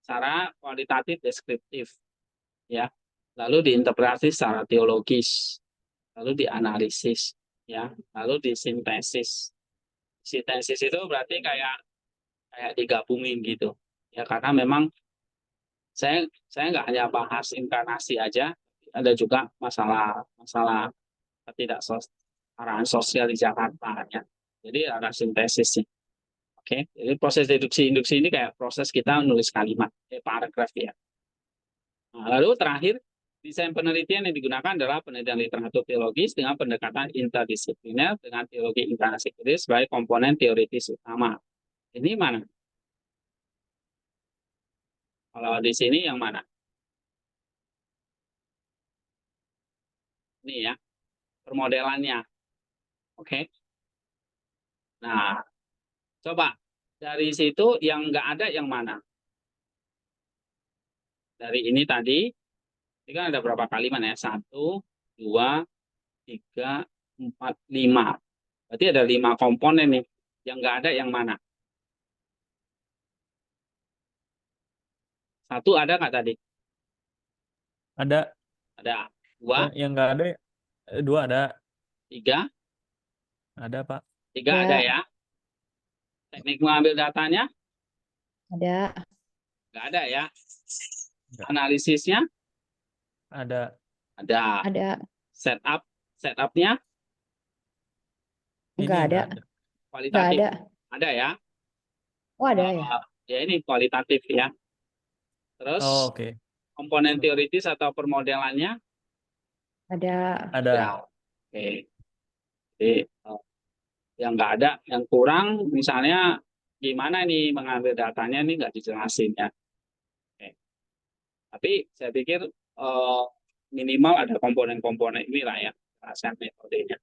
Cara kualitatif deskriptif, ya. Lalu diinterpretasi secara teologis, lalu dianalisis, ya, lalu disintesis. Sintesis itu berarti kayak digabungin gitu, ya, karena memang saya nggak hanya bahas inkarnasi aja, ada juga masalah ketidaksetaraan sosial di Jakarta ya. Jadi ada sintesisnya. Oke, jadi proses deduksi-induksi ini kayak proses kita menulis kalimat, paragraf ya. Nah, lalu terakhir, desain penelitian yang digunakan adalah penelitian literatur teologis dengan pendekatan interdisipliner dengan teologi inkarnasi Kristus sebagai komponen teoritis utama. Ini mana? Kalau di sini yang mana? Ini ya, permodelannya. Oke. Nah, coba dari situ yang nggak ada yang mana? Dari ini tadi, ini kan ada berapa kalimat ya? 1, 2, 3, 4, 5. Berarti ada 5 komponen nih. Yang nggak ada yang mana? 1 ada nggak tadi? Ada. Ada. 2, Yang nggak ada, 2 ada. 3, Ada, Pak. 3 ada Ada. ya. Teknik mengambil datanya Ada. nggak ada ya. Nggak. Analisisnya Ada. ada. Ada. Setupnya Ini Nggak ada. nggak ada. Nggak kualitatif ada. ada ya. Oh, ada ya. Ya ini kualitatif ya. Terus Oh, oke. komponen teoritis atau permodelannya Ada. Ada. ada. Oke. Jadi yang nggak ada, yang kurang misalnya gimana nih mengambil datanya ini nggak dijelasin ya. Oke. Tapi saya pikir minimal ada komponen-komponen inilah ya, rasa metodenya.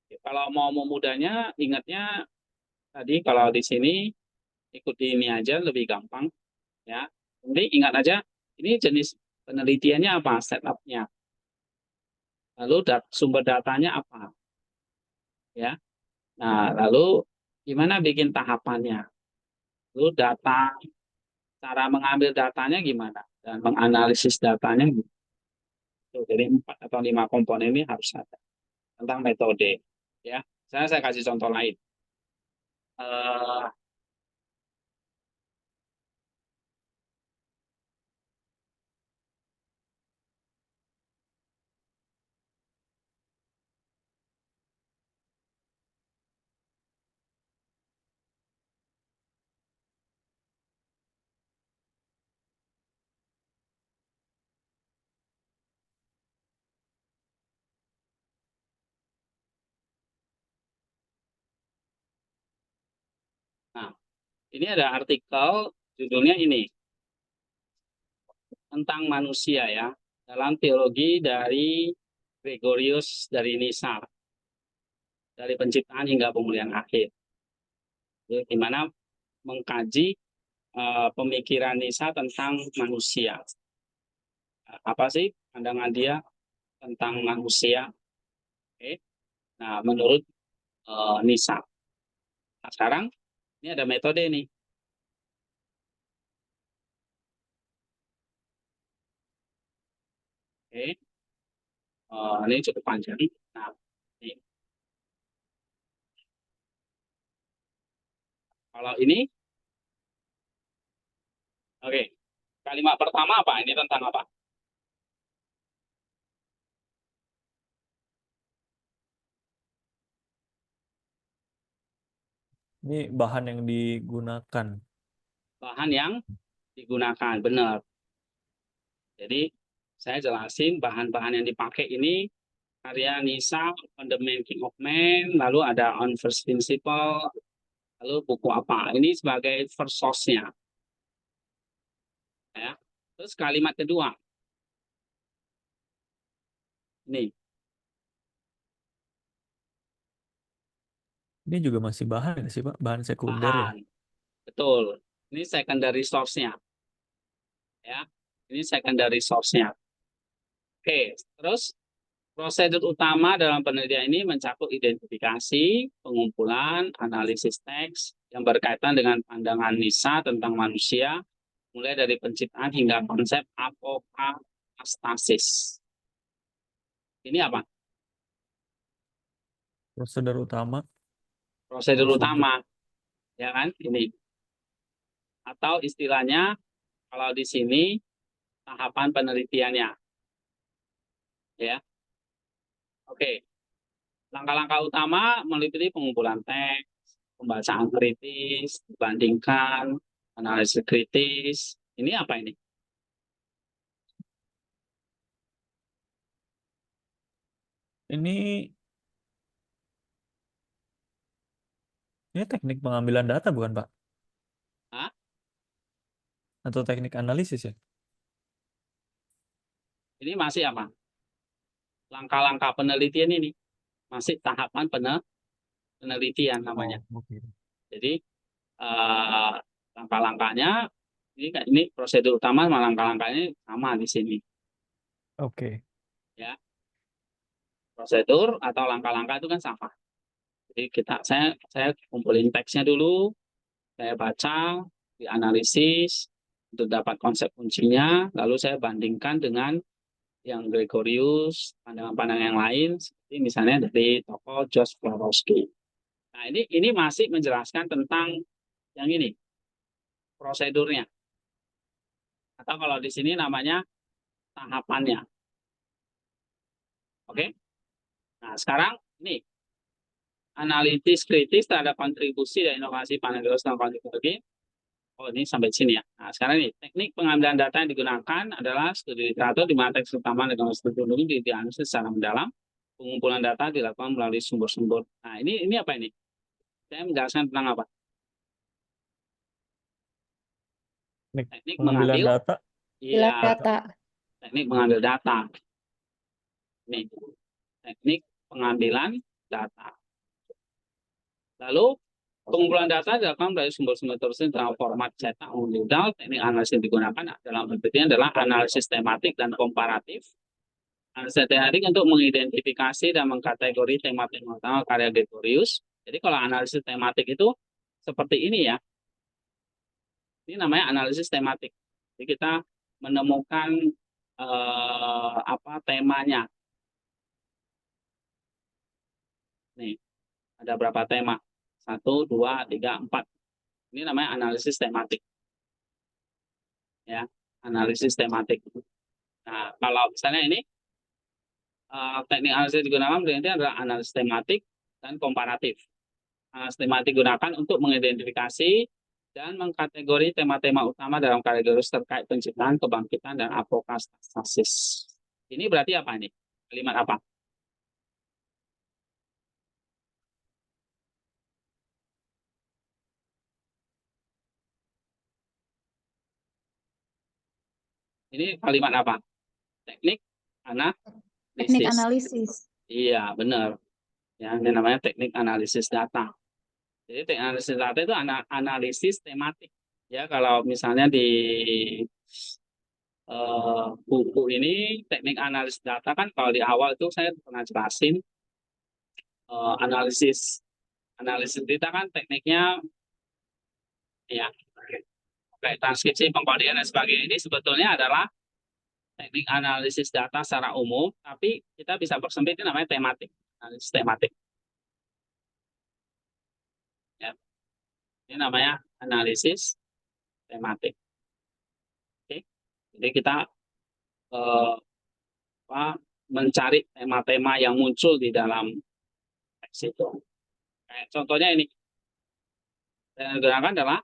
Oke, kalau mau memudahnya, ingatnya tadi kalau di sini ikuti ini aja lebih gampang ya. Nanti ingat aja ini jenis penelitiannya apa, setupnya. Lalu sumber datanya apa ya. Nah, lalu gimana bikin tahapannya? Lalu cara mengambil datanya gimana dan menganalisis datanya. Jadi 4 atau 5 komponen ini harus ada tentang metode. Ya, saya kasih contoh lain. Eh, nah, ini ada artikel judulnya ini tentang manusia ya dalam teologi dari Gregorius dari Nisa dari penciptaan hingga pemulihan akhir. Jadi, gimana mengkaji pemikiran Nisa tentang manusia. Apa sih pandangan dia tentang manusia? Oke. Nah, menurut Nisa. Nah, sekarang ini ada metode nih. Oke. Ini cukup panjang. Nah, ini. Kalau ini, oke. Kalimat pertama apa? Ini tentang apa? Ini bahan yang digunakan. Bahan yang digunakan, benar. Jadi, saya jelasin bahan-bahan yang dipakai ini karya Nisa, On the Making of Man, lalu ada On First Principle, lalu buku apa? Ini sebagai first source-nya. Ya. Terus kalimat kedua. Ini. Ini juga masih bahan nggak sih, Pak? Bahan sekunder ya? Bahan. Betul. Ini secondary source-nya. Ya. Ini secondary source-nya. Oke, terus prosedur utama dalam penelitian ini mencakup identifikasi, pengumpulan, analisis teks yang berkaitan dengan pandangan Nisa tentang manusia, mulai dari penciptaan hingga konsep apokastasis. Ini apa? Prosedur utama. Prosedur utama, ya kan? Ini. Atau istilahnya, kalau di sini tahapan penelitiannya. Ya, oke. Langkah-langkah utama meliputi pengumpulan teks, pembacaan kritis, dibandingkan, analisis kritis. Ini apa ini? Ini teknik pengambilan data bukan, Pak? Hah? Atau teknik analisis ya? Ini masih apa? Langkah-langkah penelitian ini masih tahapan penelitian namanya. Oh, oke. Jadi langkah-langkahnya ini prosedur utama sama langkah-langkahnya sama di sini. Oke. Ya, prosedur atau langkah-langkah itu kan sama. Jadi saya kumpulin teksnya dulu, saya baca, dianalisis untuk dapat konsep kuncinya, lalu saya bandingkan dengan yang Gregorius, pandangan-pandangan yang lain, seperti misalnya dari tokoh George Florovsky. Nah, ini masih menjelaskan tentang yang ini, prosedurnya. Atau kalau di sini namanya tahapannya. Oke? Nah, sekarang ini analitis kritis terhadap kontribusi dan inovasi Panagos dan kontribusi. Oh, ini sampai sini ya. Nah, sekarang ini teknik pengambilan data yang digunakan adalah studi literatur di mana teks utama dan struktur dulu dianalisis secara mendalam. Pengumpulan data dilakukan melalui sumber-sumber. Nah, ini apa ini? Saya menjelaskan tentang apa? Teknik Pengambilan mengambil, data. Bila iya, data. teknik mengambil data. Ini teknik pengambilan data. Lalu pengumpulan data dilakukan dari sumber-sumber tersedia dalam format cetak maupun digital. Teknik analisis yang digunakan dalam penelitian adalah analisis tematik dan komparatif. Analisis tematik untuk mengidentifikasi dan mengkategori tema-tema utama karya Gregorius. Jadi kalau analisis tematik itu seperti ini ya. Ini namanya analisis tematik. Jadi kita menemukan temanya. Nih, ada berapa tema? 1, 2, 3, 4. Ini namanya analisis tematik. Ya, analisis tematik. Nah, kalau misalnya ini teknik analisis digunakan berarti adalah analisis tematik dan komparatif. Analisis tematik digunakan untuk mengidentifikasi dan mengkategori tema-tema utama dalam kategori terkait penciptaan, kebangkitan, dan apokastasis. Ini berarti apa nih? Kalimat apa? Ini kalimat apa? Teknik Teknik analisis. analisis. Iya, benar. Ya, ini namanya teknik analisis data. Jadi teknik analisis data itu analisis tematik. Ya, kalau misalnya di buku ini teknik analisis data kan kalau di awal itu saya pernah jelasin analisis data kan tekniknya ya kayak transkripsi, pengkodian dan sebagainya ini sebetulnya adalah teknik analisis data secara umum, tapi kita bisa persempit itu namanya tematik, analisis tematik. Ya. Ini namanya analisis tematik. Oke. Jadi kita mencari tema-tema yang muncul di dalam teks itu. Kayak contohnya ini, yang digunakan adalah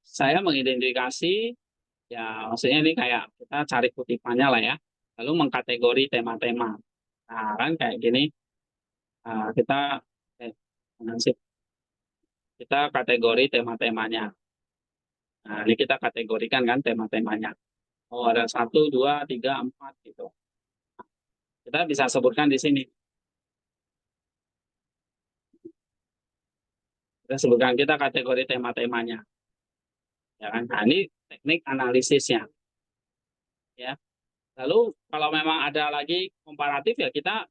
saya mengidentifikasi, ya maksudnya ini kayak kita cari kutipannya lah ya, lalu mengkategori tema-tema. Nah kan kayak gini, kita kategori tema-temanya. Nah ini kita kategorikan kan tema-temanya. Oh ada 1, 2, 3, 4 gitu. Kita bisa sebutkan di sini. Kita kategori tema-temanya. Ya kan? Nah, ini teknik analisisnya. Ya. Lalu kalau memang ada lagi komparatif ya kita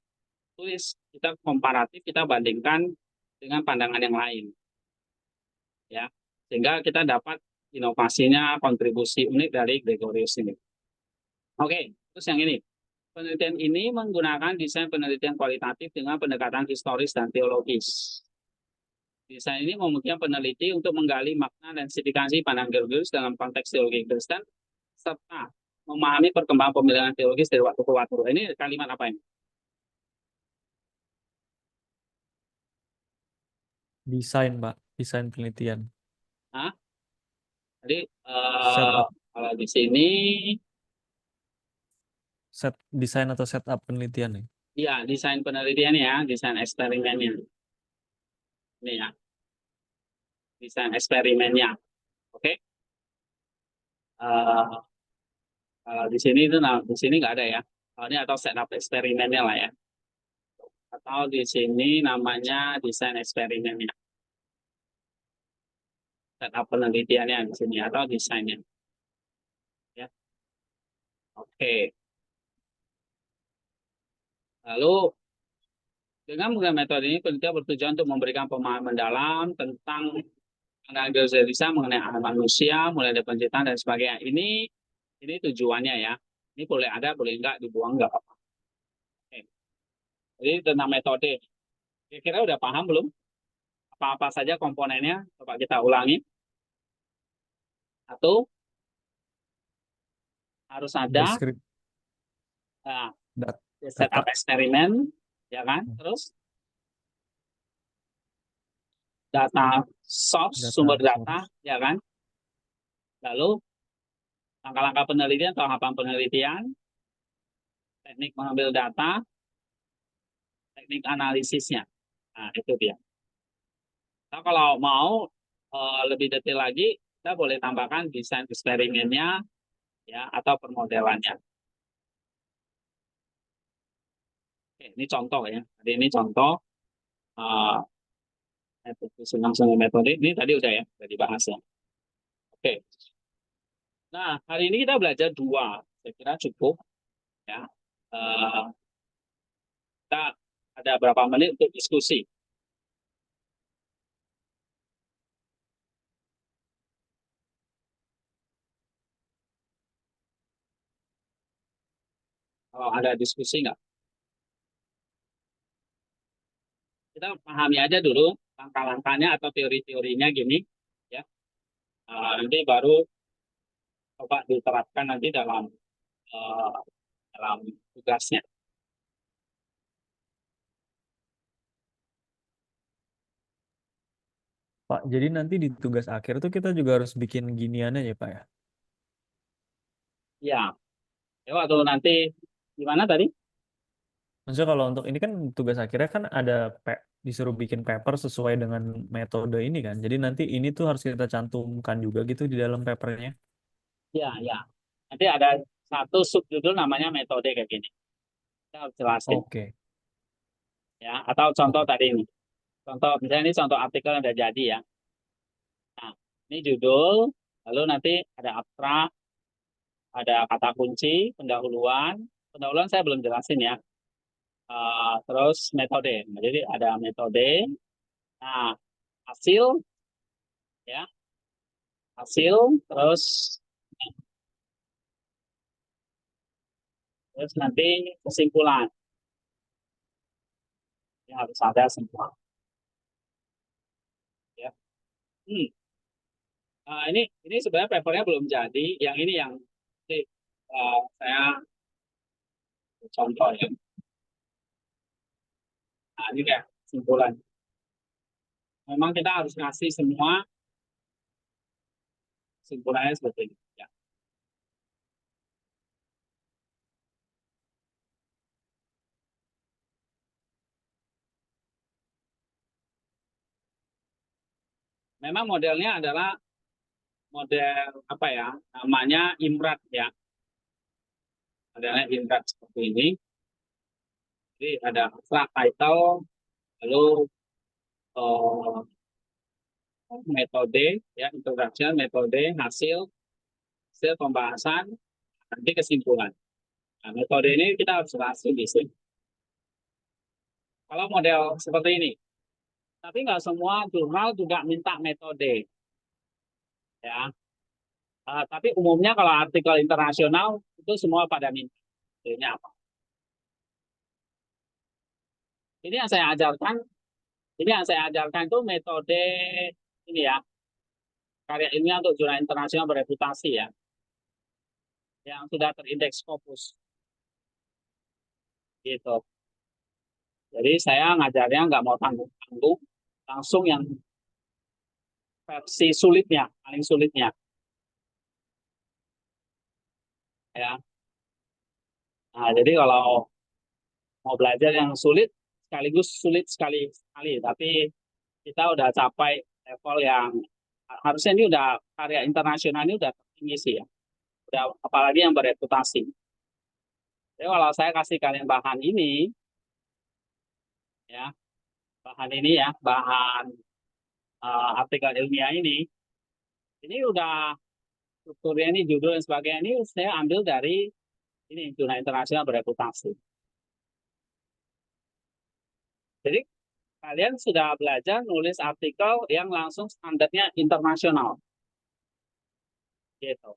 tulis, kita komparatif, kita bandingkan dengan pandangan yang lain. Ya. Sehingga kita dapat inovasinya, kontribusi unik dari Gregorius ini. Oke, terus yang ini. Penelitian ini menggunakan desain penelitian kualitatif dengan pendekatan historis dan teologis. Desain ini memungkinkan peneliti untuk menggali makna dan signifikansi pandangan Gregorius dalam konteks teologi Kristen serta memahami perkembangan pemilihan teologis dari waktu ke waktu. Ini kalimat apa ini? Desain, Pak. Desain penelitian. Hah? Jadi Setup, kalau di sini desain atau setup penelitian nih. ya desain penelitian ya, desain eksperimennya. Ini ya, desain eksperimennya. Oke. Eh, kalau di sini itu, nah di sini nggak ada ya. Kalau ini atau setup eksperimennya lah ya. Atau di sini namanya desain eksperimennya. Setup penelitiannya di sini atau desainnya. Ya. Oke. Lalu dengan menggunakan metode ini, penelitian bertujuan untuk memberikan pemahaman mendalam tentang analisis geodesia mengenai alam manusia, mulai dari penciptaan dan sebagainya. Ini tujuannya ya. Ini boleh ada, boleh enggak, dibuang enggak apa-apa. Oke. Jadi tentang metode. Kira-kira udah paham belum? Apa-apa saja komponennya? Coba kita ulangi. Satu, harus ada Deskrip, uh, dat- setup data, eksperimen, ya kan? Terus data source, sumber data, source. ya kan? Lalu langkah-langkah penelitian, tahapan penelitian, teknik mengambil data, teknik analisisnya. Nah, itu dia. Nah, kalau mau lebih detail lagi, kita boleh tambahkan desain eksperimennya, ya, atau permodelannya. Oke, ini contoh ya. Jadi ini contoh uh, langsung metode. Ini tadi udah ya, udah dibahas ya. Oke. Nah, hari ini kita belajar dua. Saya kira cukup. Ya. Kita ada berapa menit untuk diskusi. Kalau ada diskusi nggak? Kita pahami aja dulu langkah-langkahnya atau teori-teorinya gini. Ya. Nanti baru coba diterapkan nanti dalam tugasnya. Pak, jadi nanti di tugas akhir tuh kita juga harus bikin giniannya ya, Pak ya? Ya, ya waktu nanti gimana tadi? Maksudnya kalau untuk ini kan tugas akhirnya kan ada disuruh bikin paper sesuai dengan metode ini kan. Jadi nanti ini tuh harus kita cantumkan juga gitu di dalam papernya. Ya, ya. Nanti ada satu subjudul namanya metode kayak gini. Kita harus jelasin. Oke. Ya, atau contoh Oke. tadi ini. Contoh, misalnya ini contoh artikel yang udah jadi ya. Nah, ini judul, lalu nanti ada abstrak, ada kata kunci, pendahuluan. Pendahuluan saya belum jelasin ya. Terus metode. Nah, jadi ada metode. Nah, hasil, ya, hasil, terus nanti kesimpulan. Ya, harus ada semua. Ya. Hmm. Ini sebenarnya papernya belum jadi. Yang ini yang nanti, saya contoh ya. Nah, ini kayak kesimpulan. Memang kita harus ngasih semua kesimpulannya seperti ini. Ya. Memang modelnya adalah model apa ya? Namanya IMRAT ya. Modelnya IMRAT seperti ini. Jadi ada abstract title, lalu uh, metode, ya, introduction, metode, hasil pembahasan, nanti kesimpulan. Nah, metode ini kita harus bahas di sini. Kalau model seperti ini, tapi nggak semua jurnal juga minta metode, ya. Tapi umumnya kalau artikel internasional itu semua pada minta. Ini apa? Ini yang saya ajarkan. Ini yang saya ajarkan itu metode ini ya, karya ilmiah untuk jurnal internasional bereputasi ya. yang sudah terindeks Scopus. Gitu. Jadi saya ngajarnya nggak mau tanggung-tanggung, langsung yang versi sulitnya, paling sulitnya. Ya. Nah, jadi kalau mau belajar yang sulit, sekaligus sulit sekali, tapi kita udah capai level yang harusnya ini udah karya internasional ini udah tinggi sih ya. Udah, apalagi yang bereputasi. Jadi kalau saya kasih kalian bahan ini, ya, bahan ini ya, bahan artikel ilmiah ini udah strukturnya ini judul dan sebagainya ini saya ambil dari ini jurnal internasional bereputasi. Jadi kalian sudah belajar nulis artikel yang langsung standarnya internasional, gitu.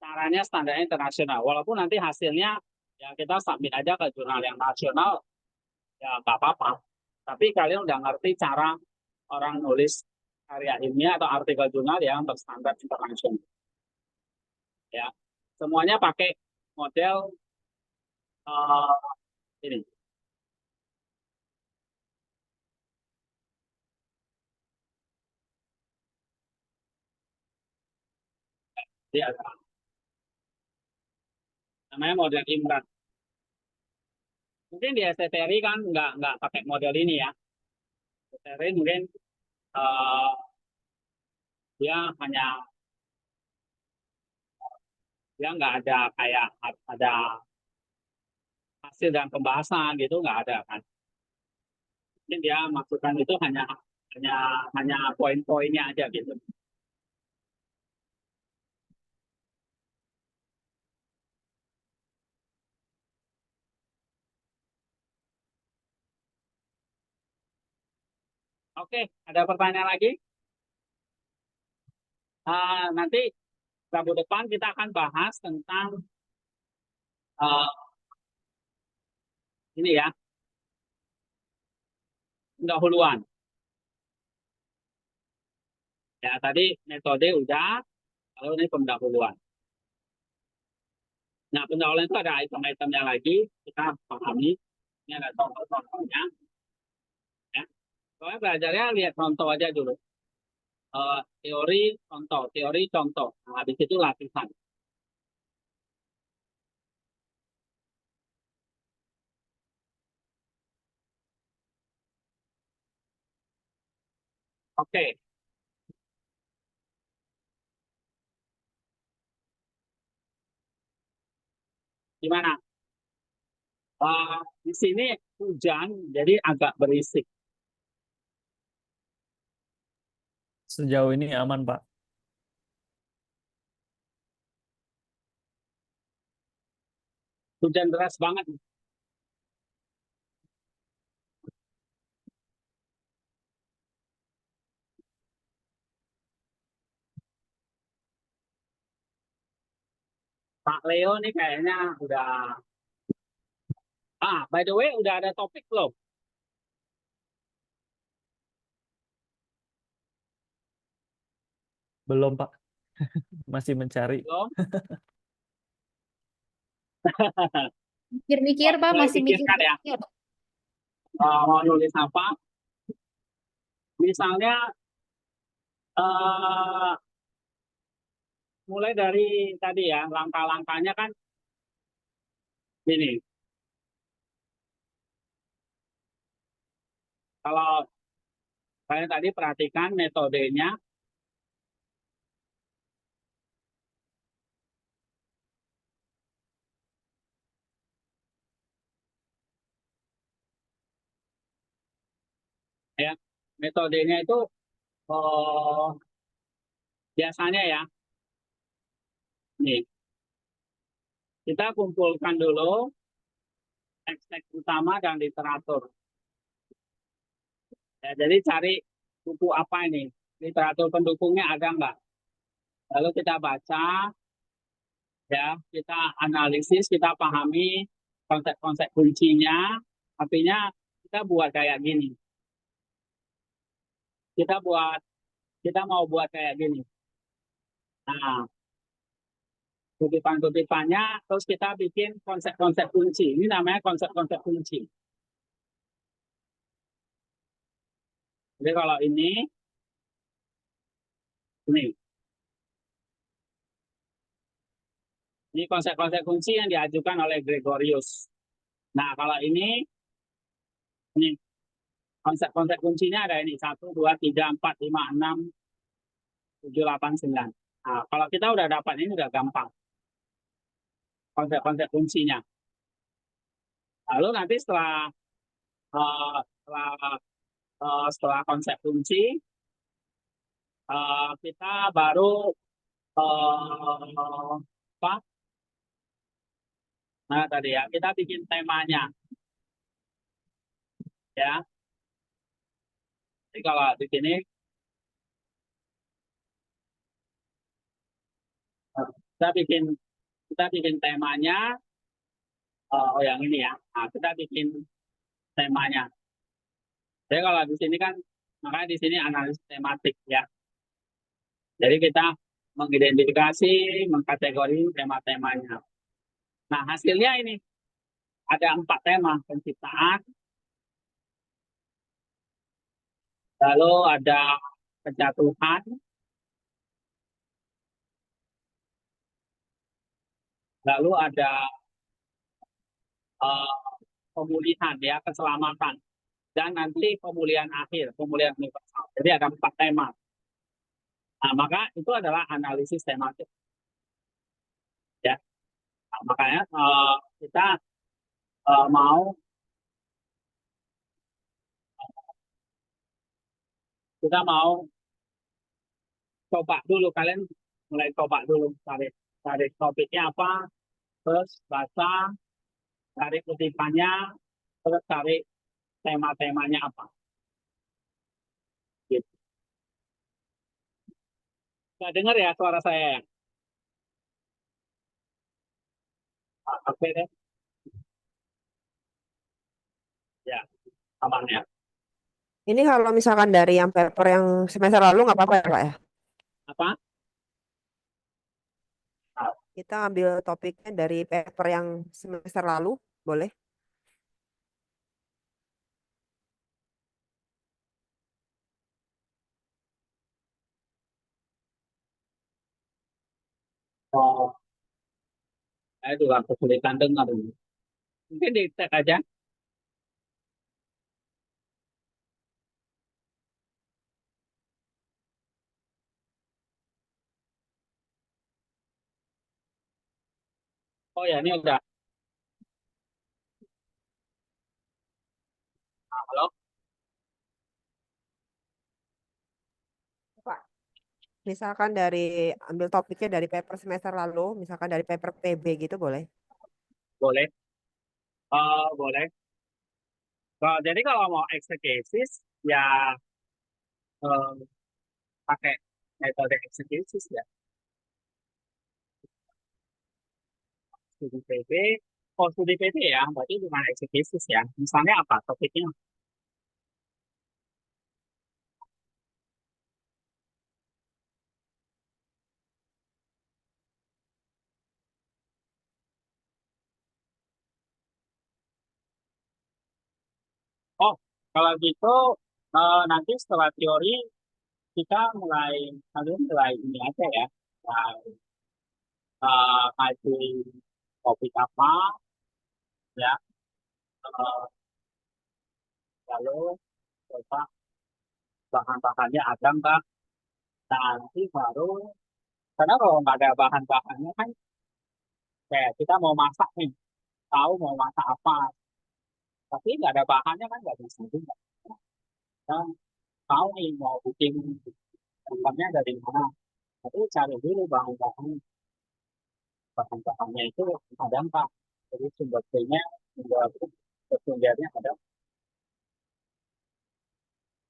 Caranya standarnya internasional. Walaupun nanti hasilnya ya kita submit aja ke jurnal yang nasional, ya nggak apa-apa. Tapi kalian udah ngerti cara orang nulis karya ilmiah atau artikel jurnal yang berstandar internasional. Ya, semuanya pakai model ini. Dia namanya model Imran. Mungkin di STTRI kan nggak pakai model ini ya. STTRI mungkin uh, dia hanya dia nggak ada kayak ada hasil dan pembahasan gitu nggak ada kan. Mungkin dia maksudkan itu hanya hanya poin-poinnya aja gitu. Oke, ada pertanyaan lagi? Nanti Rabu depan kita akan bahas tentang uh, ini ya, pendahuluan. Ya, tadi metode udah, lalu ini pendahuluan. Nah, pendahuluan itu ada item-itemnya lagi, kita pahami. Ini ada contoh-contohnya. Ya. Soalnya belajarnya lihat contoh aja dulu. Teori, contoh. Nah, habis itu latihan. Oke, gimana? Di sini hujan, jadi agak berisik. Sejauh ini aman, Pak. Hujan deras banget. Pak Leo nih kayaknya udah. By the way, udah ada topik belum? Belum, Pak. Masih mencari. Belum? Mikir-mikir, Pak, Mulai masih pikirkan ya. mikir-mikir. Mau nulis apa? Misalnya, eh, mulai dari tadi ya, langkah-langkahnya kan ini. Kalau kalian tadi perhatikan metodenya, ya, metodenya itu oh, biasanya ya, nih, kita kumpulkan dulu teks-teks utama dan literatur. Ya, jadi cari buku apa ini, literatur pendukungnya ada nggak? Lalu kita baca, ya, kita analisis, kita pahami konsep-konsep kuncinya. Artinya kita buat kayak gini. Kita mau buat kayak gini. Nah, kutipan-kutipannya, terus kita bikin konsep-konsep kunci. Ini namanya konsep-konsep kunci. Jadi kalau ini konsep-konsep kunci yang diajukan oleh Gregorius. Nah, kalau ini konsep-konsep kuncinya ada ini 1, 2, 3, 4, 5, 6, 7, 8, 9. Nah, kalau kita udah dapat ini udah gampang. Konsep-konsep kuncinya. Lalu nanti eh, setelah setelah konsep kunci, kita baru apa? Nah, tadi ya, kita bikin temanya ya. Jadi kalau di sini kita bikin temanya, oh yang ini ya. Nah, kita bikin temanya. Jadi kalau di sini kan, makanya di sini analisis tematik ya. Jadi kita mengidentifikasi, mengkategori tema-temanya. Nah, hasilnya ini ada 4 tema: penciptaan, lalu ada penjatuhan, lalu ada eh, pemulihan ya, keselamatan, dan nanti pemulihan akhir, pemulihan universal. Jadi ada 4 tema. Nah, maka itu adalah analisis tematik ya. Nah, makanya kita mau coba dulu, kalian mulai coba dulu cari topiknya apa, terus baca, cari kutipannya, terus cari tema-temanya apa. Gitu. Nggak dengar ya suara saya ya? Oke deh, ya aman ya. Ini kalau misalkan dari yang paper yang semester lalu nggak apa-apa ya Kak ya? Apa? Kita ambil topiknya dari paper yang semester lalu, boleh? Oh, saya juga kesulitan dengar ini. Mungkin di tag aja. Oh ya, ini udah. Halo. Pak, misalkan dari ambil topiknya dari paper semester lalu, misalkan dari paper PB gitu boleh? Boleh. Boleh. Jadi kalau mau eksegesis, ya eh, pakai metode eksegesis ya. Studi PP. Oh, studi PP ya, berarti bukan eksegesis ya. Misalnya apa topiknya? Oh, kalau gitu nanti setelah teori kita mulai ini aja ya. Nah, kaji topik apa ya, eh, lalu coba bahan-bahannya ada nggak. Nah, nanti baru, karena kalau nggak ada bahan-bahannya kan kayak kita mau masak nih, tahu mau masak apa, tapi nggak ada bahannya kan nggak bisa juga. Kita tahu nih mau bikin bahannya dari mana, tapi cari dulu bahan-bahannya itu ada nggak. Jadi sumbernya ada.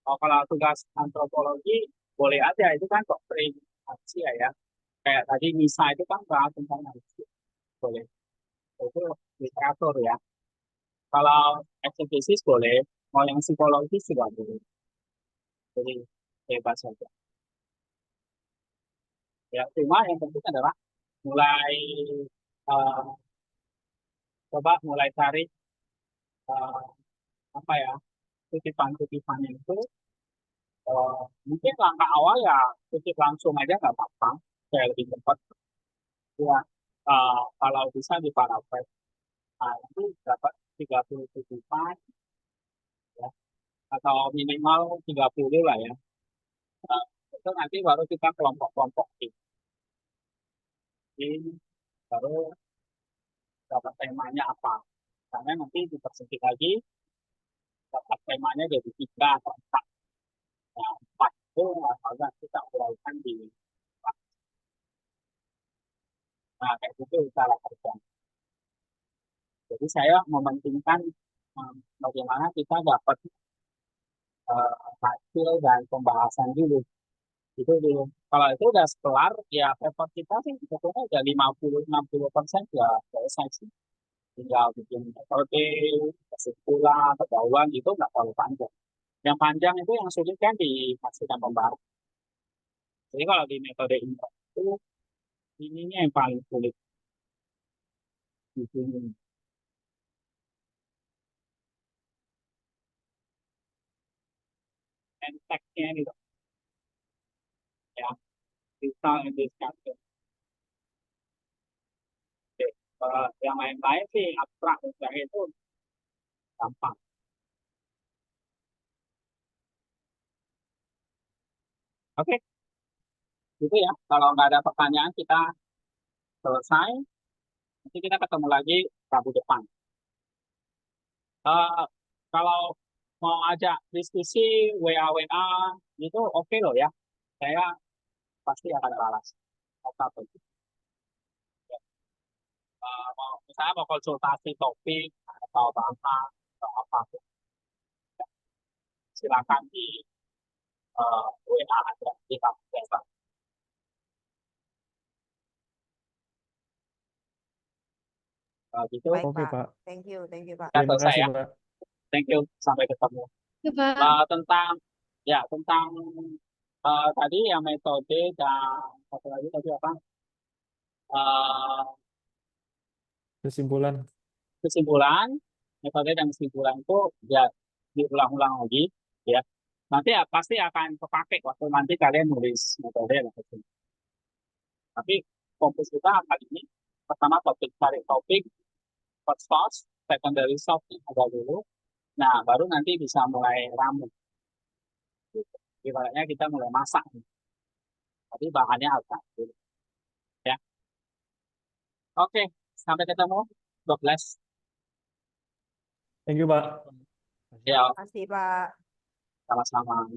Oh, kalau tugas antropologi boleh aja, itu kan doktrin manusia ya. Kayak tadi Misa itu kan bahas tentang manusia, boleh. Itu literatur ya. Kalau eksegesis boleh, mau yang psikologis juga boleh. Jadi bebas saja. Ya, cuma yang penting adalah mulai eh, coba mulai cari eh, apa ya, kutipan-kutipannya itu. Mungkin langkah awal ya kutip langsung aja nggak apa-apa, kayak lebih cepat ya. Kalau bisa di paraphrase, itu dapat 30 kutipan ya, atau minimal 30 lah ya. Nah, itu nanti baru kita kelompok-kelompokin. Jadi baru dapat temanya apa. Karena nanti dipersempit lagi, dapat temanya jadi 3 atau 4. Nah, 4 itu asalnya kita uraikan di 4. Nah, kayak gitu cara kerja. Jadi saya mementingkan bagaimana kita dapat hasil dan pembahasan dulu. Itu dulu. Kalau itu udah kelar, ya paper kita sih sebetulnya udah 50-60% ya selesai sih. Tinggal bikin metode, kesimpulan, pendahuluan itu nggak terlalu panjang. Yang panjang itu yang sulit kan di hasil dan pembahasan. Jadi kalau di metode ini itu ininya yang paling sulit di sini. And text-nya ini loh, ya, result and discussion. Oke. Yang lain-lain sih abstrak, itu gampang. Oke, gitu ya. Kalau nggak ada pertanyaan kita selesai. Nanti kita ketemu lagi Rabu depan. Eh, Kalau mau ajak diskusi WA itu oke loh ya. Saya pasti akan balas. Apapun. Misalnya mau konsultasi topik atau bahasa atau apapun, silakan di WA aja di kampus. Gitu Baik, Oke, Pak. Pak. Thank you, Pak. kita Terima selesai kasih, ya. Pak. Thank you. Sampai ketemu. Ya, Pak. Tentang tadi yang metode dan satu lagi tadi apa? Eh, Kesimpulan. Kesimpulan, metode dan kesimpulan itu ya diulang-ulang lagi ya. Nanti ya pasti akan kepake waktu nanti kalian nulis metode dan kesimpulan. Tapi fokus kita kali ini pertama cari topik, first source, secondary source ada dulu. Nah, baru nanti bisa mulai ramu. Gitu. Ibaratnya kita mulai masak. Tapi bahannya agak dulu. Ya. Oke, sampai ketemu. God bless. Thank you, Pak. Ya, Terima kasih, Pak. sama-sama.